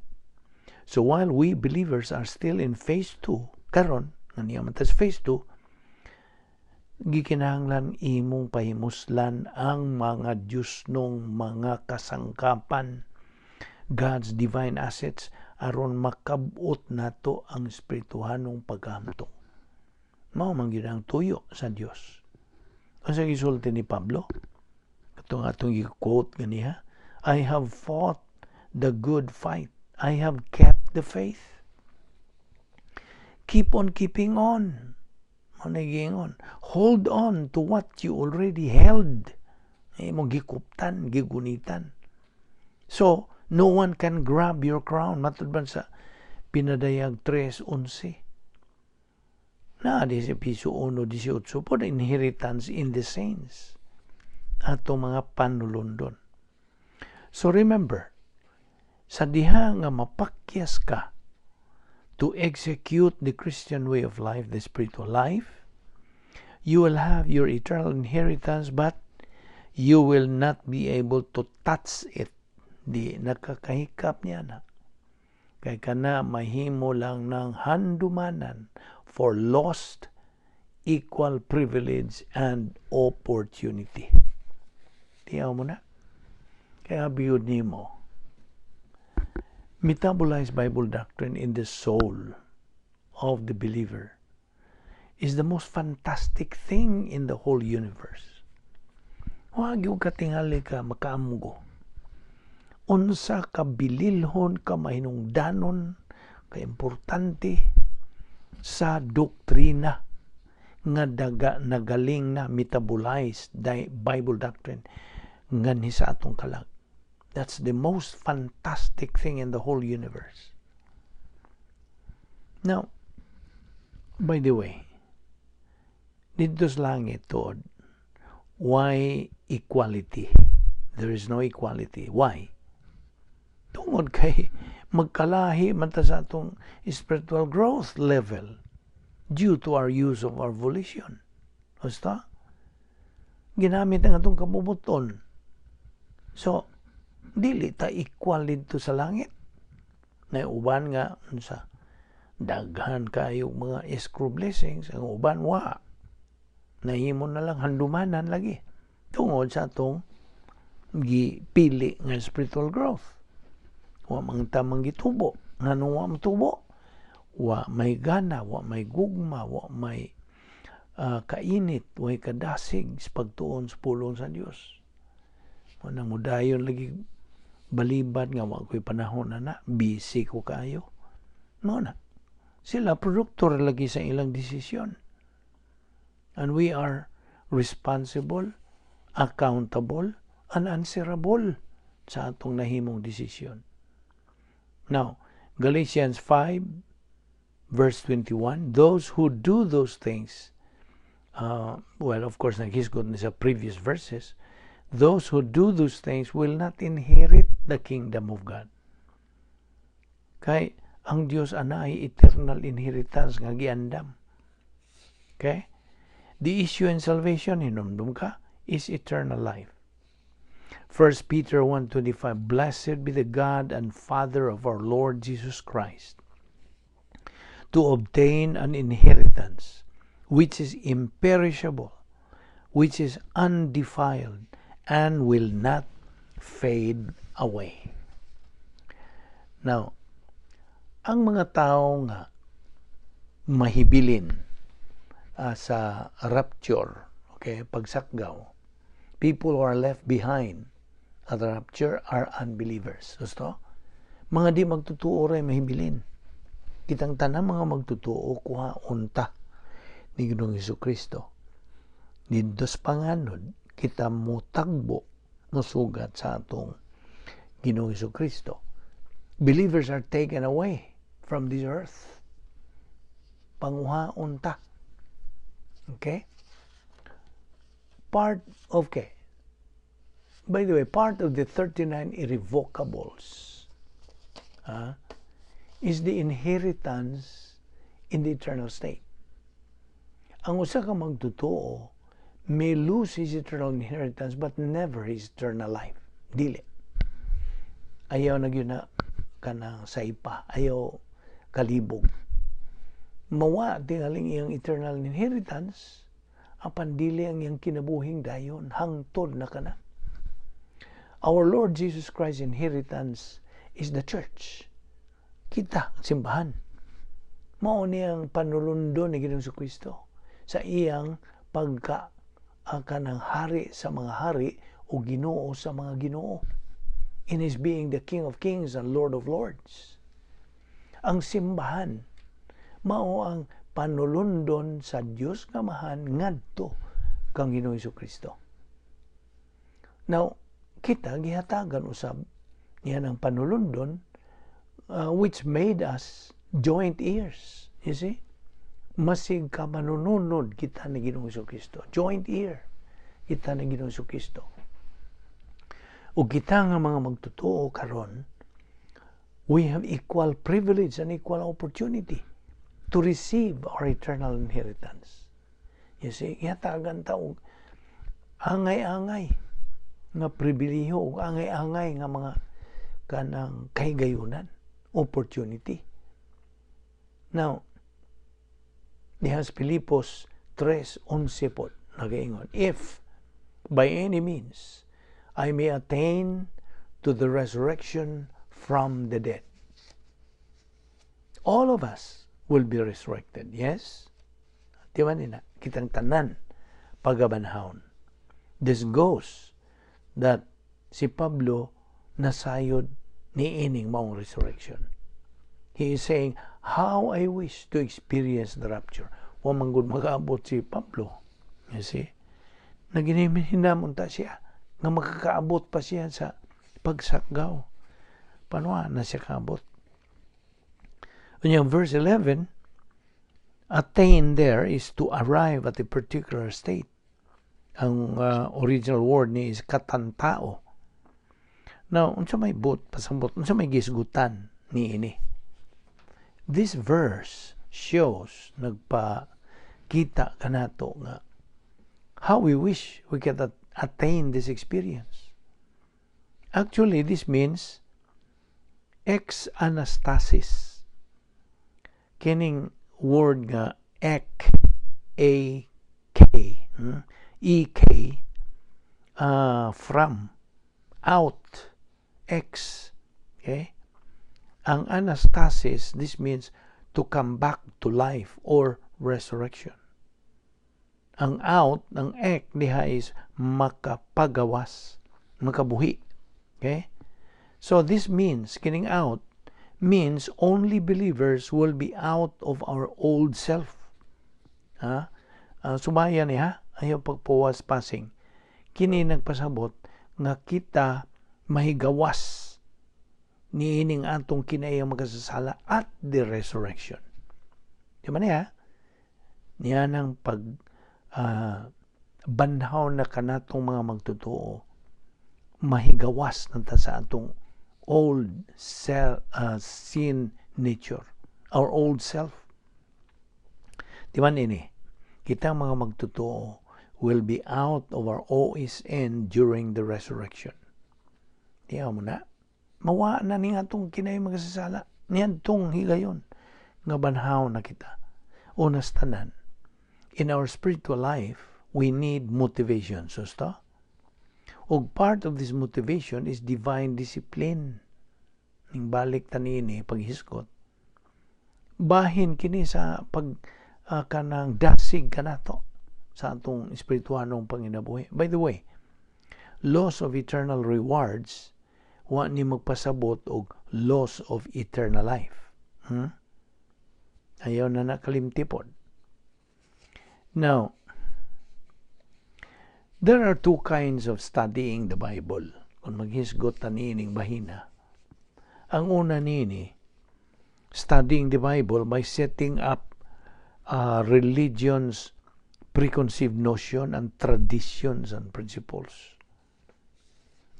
So while we believers are still in phase 2, karon, nga niya matas phase 2, gikinahanglan imong pahimuslan ang mga Diyos nung mga kasangkapan, God's divine assets, aron makabot nato ang espirituhanong paghamtong. Mao man gyud ang tuyo sa Dios. Unsa gisulti ni Pablo? Katong atong i-quote ganiha, I have fought the good fight. I have kept the faith. Keep on keeping on. Manigingon. Hold on to what you already held. Imong gikuptan, gigunitan. So, no one can grab your crown. Matud ba sa Pinadayag 3:11? Na di sa piso 1:18 po na inheritance in the saints. Ato mga panulundon. So remember, sa diha nga mapakyas ka to execute the Christian way of life, the spiritual life, you will have your eternal inheritance, but you will not be able to touch it. Di nakakahikap niya na. Kaya ka na mahimo lang ng handumanan for lost equal privilege and opportunity. Tiyaw mo na. Kaya biyod nimo. Metabolized Bible doctrine in the soul of the believer is the most fantastic thing in the whole universe. Huwag yung katingali ka makaamgo. Unsa ka bililhon ka mahinungdanon ka importante sa doktrina nga nagaling na metabolize Bible doctrine ngan sa atong kalag. That's the most fantastic thing in the whole universe. Now, by the way, dito sa langit, Todd, why equality? There is no equality. Why? Tungod kay magkalahi man ta sa atong spiritual growth level due to our use of our volition. Basta, ginamit ang atong kabubuton. So, dili ta equal dito sa langit. Na uban nga, sa daghan kayo mga escrow blessings, ang uban wa. Nahimo na lang handumanan lagi. Tungod sa atong gipili nga spiritual growth. Wa mang tamang gitubo. Nga wa matubo. Wa may gana, wa may gugma, wa may kainit, wa may kadasig sa pagtuon sa pulong sa Dios. Nang mudayon lagi balibad nga wa ko'y panahon na busy ko kayo. No na. Sila produkto lagi sa ilang desisyon. And we are responsible, accountable, and answerable sa atong nahimong desisyon. Now, Galatians 5 verse 21, those who do those things, well, of course, naghisgot na sa previous verses, those who do those things will not inherit the kingdom of God. Kay, ang Diyos anay eternal inheritance nga giandam. Okay? The issue in salvation, hinumdum ka, is eternal life. 1 Peter 1:25, blessed be the God and Father of our Lord Jesus Christ, to obtain an inheritance which is imperishable, which is undefiled, and will not fade away. Now, ang mga tao nga mahibilin sa rapture, okay, pagsakgaw, people who are left behind at the rapture are unbelievers. Gusto? Mga di magtutuo rin mahibilin. Kitang tanang mga magtutuo kuha unta ni Ginoong Jesucristo. Dito sa panganod, kita mo tagbo no sugat sa atong Ginoong Jesucristo. Believers are taken away from this earth. Panguha unta. Okay? By the way, part of the 39 irrevocables is the inheritance in the eternal state. Ang usa ka magtutuo may lose his eternal inheritance but never his eternal life. Dili. Ayaw na yun na kanang saipa. Ayaw kalibog. Mawa tingaling iyang eternal inheritance apan dili ang iyang kinabuhing dayon hangtod na kana. Our Lord Jesus Christ's inheritance is the church. Kita, simbahan. Mao niyang panulundo ni Ginoong Jesucristo sa iyang kanang hari sa mga hari o Ginoo sa mga Ginoo. In His being the King of Kings and Lord of Lords. Ang simbahan, mao ang panulundon sa Dios nga mahan ngadto kang Ginoong Jesucristo. Now, kita gihatagan usab niya ng panulundon which made us joint heirs. You see? Masig ka manununod kita ni Ginoong Jesucristo. Joint heir kita ni Ginoong Jesucristo. O kita nga mga magtutuo karon, we have equal privilege and equal opportunity to receive our eternal inheritance. You see? Gihatagan ta og angay-angay nga pribilehiyo o angay-angay nga mga kanang kahigayunan, opportunity. Now, nihas Pilipos 3:11 po nagaingon, if by any means I may attain to the resurrection from the dead. All of us will be resurrected. Yes? Di ba nina? Kitang tanan pagabanhawon. This goes that si Pablo nasayod ni ining maong resurrection. He is saying, how I wish to experience the rapture. wa man gud makaabot si Pablo. You see? Naghinamon ta siya nga makakaabot pa siya sa pagsakgaw. Paano na siya kaabot? Yung verse 11, attain there is to arrive at a particular state. Ang original word ni is katantao. Now, unsa may pasambot, unsa may gisgutan ni ini. This verse shows, nagpakita kanato nga how we wish we can attain this experience. Actually, this means ex-anastasis. Kining word nga ek, A-K, E-K, from, out, ex, okay? Ang anastasis, this means to come back to life or resurrection. Ang out, ang ek, diha is makapagawas, makabuhi. Okay? So this means, kining out, means only believers will be out of our old self. Sumaya ni ayaw pagpuwas passing. Kini nagpasabot nga kita mahigawas ni ining atong kinayang magkasasala at the resurrection. Di ba niya? Niya ng banhaw na kanatong mga magtotoo, mahigawas na ta sa atong old sin nature, our old self. Di ba nini? Kita mga magtotoo will be out of our OSN during the resurrection. Di mo na? Mawa na ni atong kinay magkasasala. Niyan tong higayon. Nga banhaw na kita. Unas tanan. In our spiritual life, we need motivation. So, og part of this motivation is divine discipline. Ning balik tanini paghiskot. Bahin kini sa kanang dasig kanato sa atong espirituhanong panginabuhi. By the way, loss of eternal rewards wa ni magpasabot og loss of eternal life. Ayaw na nakalimtipod. Now, there are two kinds of studying the Bible. Kung maghisgot ta nining bahina. Ang una nini, studying the Bible by setting up religion's preconceived notion and traditions and principles.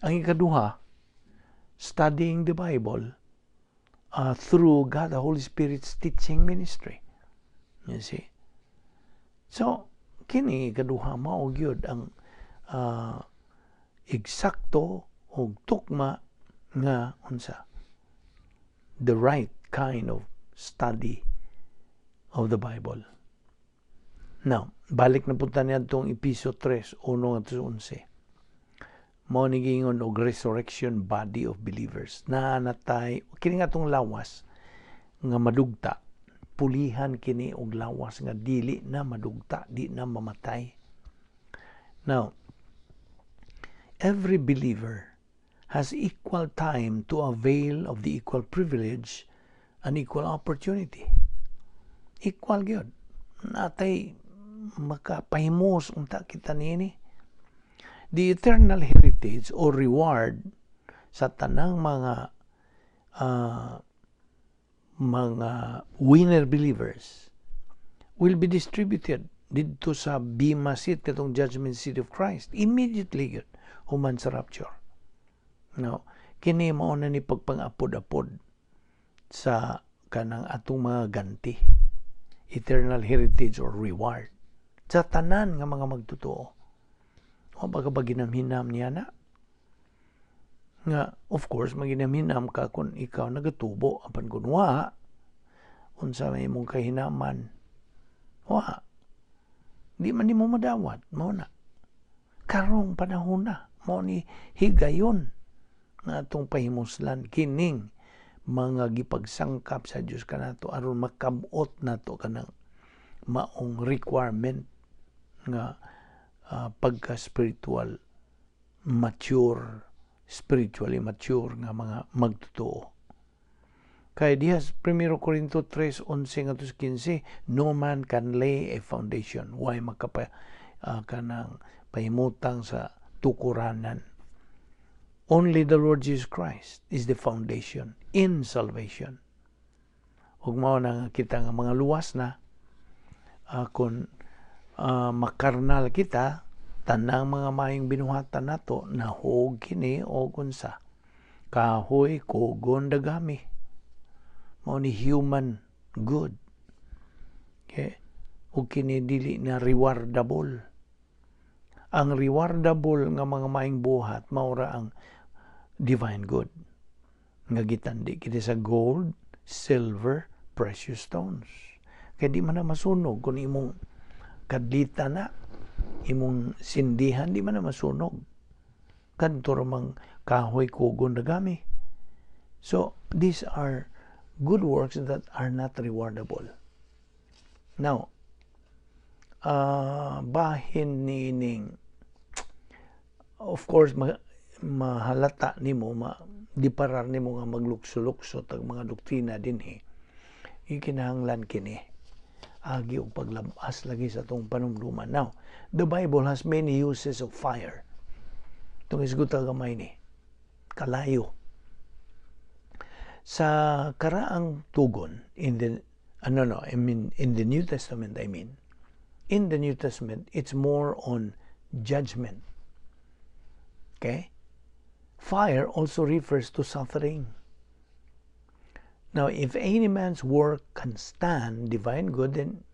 Ang ikaduha, studying the Bible through God the Holy Spirit's teaching ministry. You see? So, kini ikaduha mao gyud ang eksakto o tukma nga unsa the right kind of study of the Bible. Now, balik na punta niya itong Episo 3, 1-11. Mao ni gingon og resurrection body of believers. Naanatay, kini nga itong lawas nga madugta. Pulihan kini og lawas nga dili na madugta, di na mamatay. Now, every believer has equal time to avail of the equal privilege and equal opportunity. Equal gyud. Natay makapahimos unta kita nini. The eternal heritage or reward sa tanang mga winner believers will be distributed dito sa Bema seat, katong judgment seat of Christ. Immediately yun, human sa rapture. No, kini mao na ni pagpangapod-apod sa kanang atong mga ganti. Eternal heritage or reward. Sa tanan nga mga magtotoo. O baga ba ginamhinam niya na? Nga, of course, maginamhinam ka kung ikaw nagatubo. Apan kung unsa may mong kahinaman. Di man ni mo madawat. Mao na. Karong panahon na. Mao ni higayon na atong pahimuslan. Kining mga gipagsangkap sa Diyos kanato aron makabot nato kanang maong requirement nga pagka-spiritual mature, spiritually mature nga mga magtotoo. Kay dihas 1 Corinto 3:11 ngadto 15, no man can lay a foundation. Why kanang pahimutang sa tukuranan. Only the Lord Jesus Christ is the foundation in salvation. Ug mao na kita nga mga luwas na kung makarnal kita, tanang mga mayong binuhatan nato nahog kini o kunsa kahoy kugon dagami, mao ni human good. Okay? Ug kini dili na rewardable. Ang rewardable nga mga maing buhat mao ra ang divine good nga gitandi kini sa gold, silver, precious stones. Kaya di man na masunog kung imong kadlita na, imong sindihan, di man na masunog. Kadto ramang kahoy kugon dagami. So, these are good works that are not rewardable. Now, bahin nining, of course, mahalata nimo, diparar nimo nga maglukso-lukso tag mga doktrina dinhi. Ikinahanglan kini agi og paglabas lagi sa tong panumduman. Now, the Bible has many uses of fire. Itong isguta gamay ni kalayo. Sa karaang tugon in the in the New Testament, in the New Testament, it's more on judgment. Okay? Fire also refers to suffering. Now, if any man's work can stand divine good, then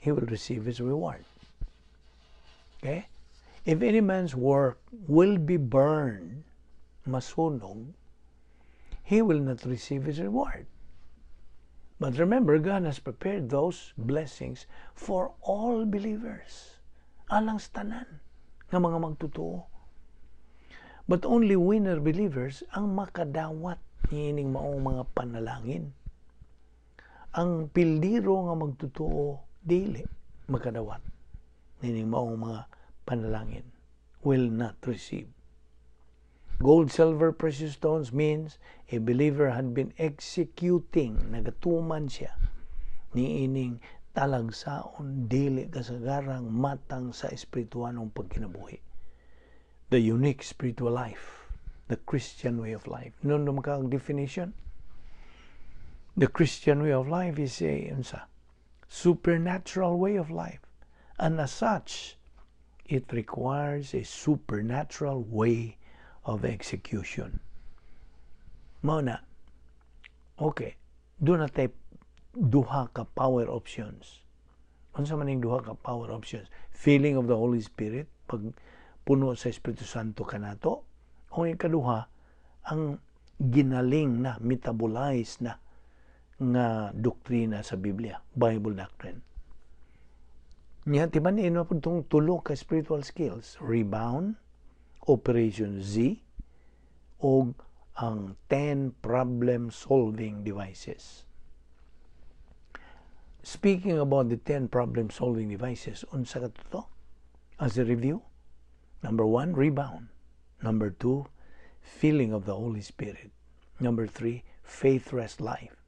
he will receive his reward. Okay? If any man's work will be burned, masunog, he will not receive his reward. But remember, God has prepared those blessings for all believers. Alang tanan nga mga magtotoo. But only winner believers ang makadawat niining maong mga panalangin. Ang pildiro nga magtotoo dili makadawat niining maong mga panalangin, will not receive. Gold, silver, precious stones means a believer had been executing, nagatuman siya niining talagsaon dili kasagarang matang sa espirituanong pagkinabuhi. The unique spiritual life, the Christian way of life. Noon ka ang definition? The Christian way of life is a supernatural way of life. And as such, it requires a supernatural way of execution. Mao na, okay, doon natin duha ka power options. Unsa man ning duha ka power options? Feeling of the Holy Spirit, pag puno sa Espiritu Santo kanato, o ikaduha, ang ginaling na, metabolize na nga doktrina sa Biblia, Bible doctrine. Nya timan ino pud tong tulo ka spiritual skills, rebound, Operation Z, o ang 10 problem solving devices. Speaking about the 10 problem solving devices, unsa katuto? As a review, number 1, rebound. Number 2, filling of the Holy Spirit. Number 3, faith rest life.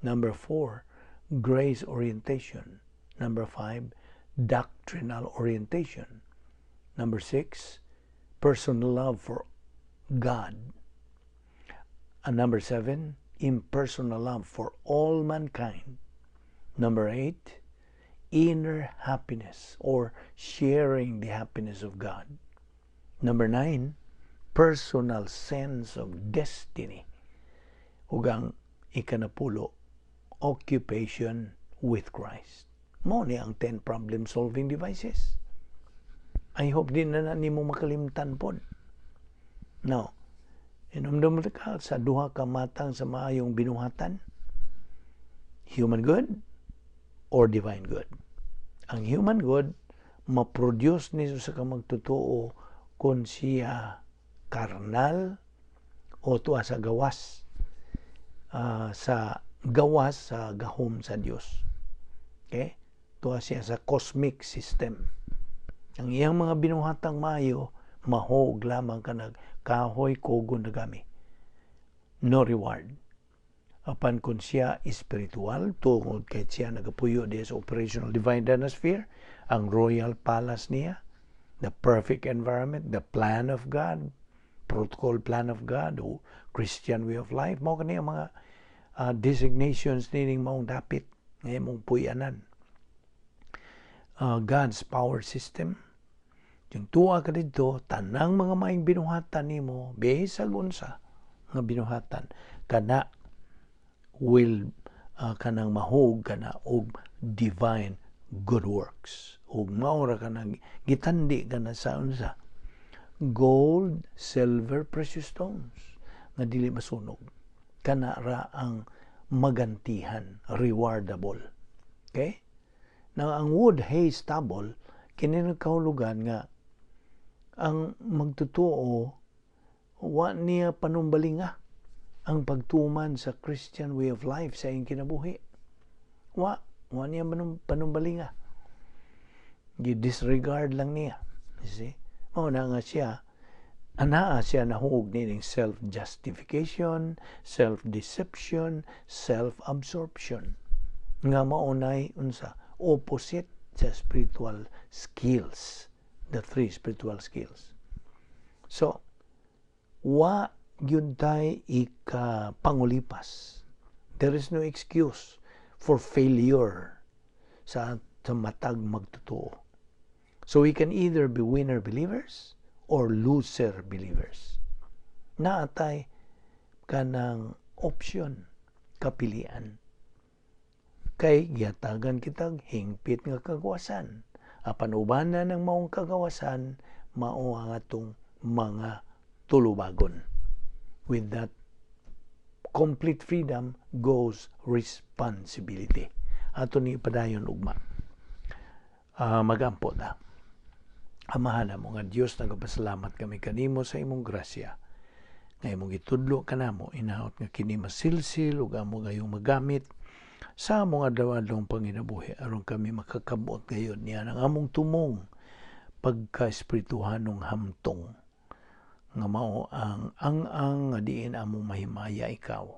Number 4, grace orientation. Number 5, doctrinal orientation. Number 6, personal love for God. And number 7, impersonal love for all mankind. Number 8, inner happiness or sharing the happiness of God. Number 9, personal sense of destiny. Ug ang ikanapulo, occupation with Christ. Mao ni ang 10 problem solving devices. I hope din na nimo makalimtan pod. Now, inumdum ka sa duha ka matang sa maayong binuhatan, human good or divine good. Ang human good, ma-produce ni sa ka magtotoo kung siya karnal o tuwa sa gawas, sa gahom sa Dios. Okay? Tuwa siya sa cosmic system. Ang iyang mga binuhatang maayo, mahog lamang ka nagkahoy kugon na gami. No reward. apan kung siya espiritual, tungod kay siya nagapuyo diya sa operational divine dynasty, ang royal palace niya, the perfect environment, the plan of God, protocol plan of God, o Christian way of life, mao kani ang mga designations nining maong dapit ngay mong puyanan. God's power system, yung tuwa ka dito, tanang mga maing binuhatan nimo, bisag unsa nga binuhatan, kana will kanang mahog kana og divine good works. Ug maura kanang gitandi kana sa unsa, gold, silver, precious stones nga dili masunog. Kana ra ang magantihan, rewardable. Okay? Now, ang wood, hay, stubble, kini nagkahulugan nga ang magtutuo wa niya panumbalinga ang pagtuman sa Christian way of life sa iyong kinabuhi. Wa niya panumbalinga. Disregard lang niya. You see? Mauna nga siya, anaa siya nahug nining self-justification, self-deception, self-absorption. Nga maunay unsa, opposite sa spiritual skills, the three spiritual skills. So, wa yun tay ika-pangulipas. There is no excuse for failure sa matag magtutuo. So we can either be winner believers or loser believers. Naatay kanang option, kapilian. Kay giyatagan kitag hingpit nga kagawasan. Apan ubanan ng maong kagawasan, mao ang atong mga tulubagon. With that complete freedom goes responsibility. Ato ni padayon ugma. Magampo ta. Amahan mo nga Dios, nagapasalamat kami kanimo sa imong grasya. Nga imong itudlo kanamo, inaot nga kini masilsil ug amo gayong magamit sa among adlaw-adlawng panginabuhi aron kami makakabot gayon niya ang among tumong pagka-espirituhanong hamtong nga mao ang nga diin among mahimaya ikaw.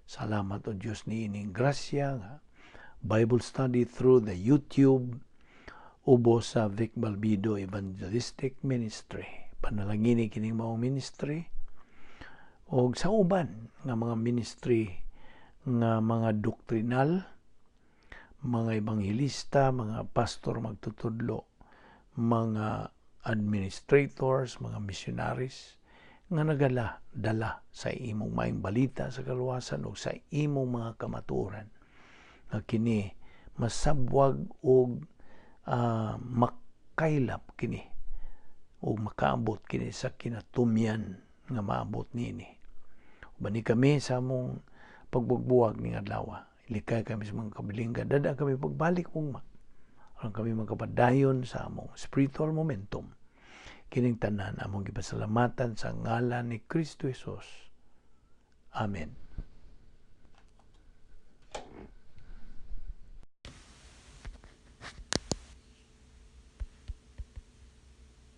Salamat o Dios ni ining grasya nga Bible study through the YouTube ubo sa Vic Balbido Evangelistic Ministry. Panalangini kining maong ministry o sa uban nga mga ministry nga mga doctrinal, mga evangelista, mga pastor magtutudlo, mga administrators, mga missionaries nga dala sa imong maing balita sa kaluwasan o sa imong mga kamaturan nga kini masabwag og makailap kini o makaabot kini sa kinatumyan nga maabot nini. Bani kami sa among pagbugbuwag ning adlaw, ilikay kami sa mga kabilingga, dada kami pagbalik ugma aron kami magkapadayon sa among spiritual momentum. Kining tanan among gipasalamatan sa ngalan ni Kristo Jesus. Amen.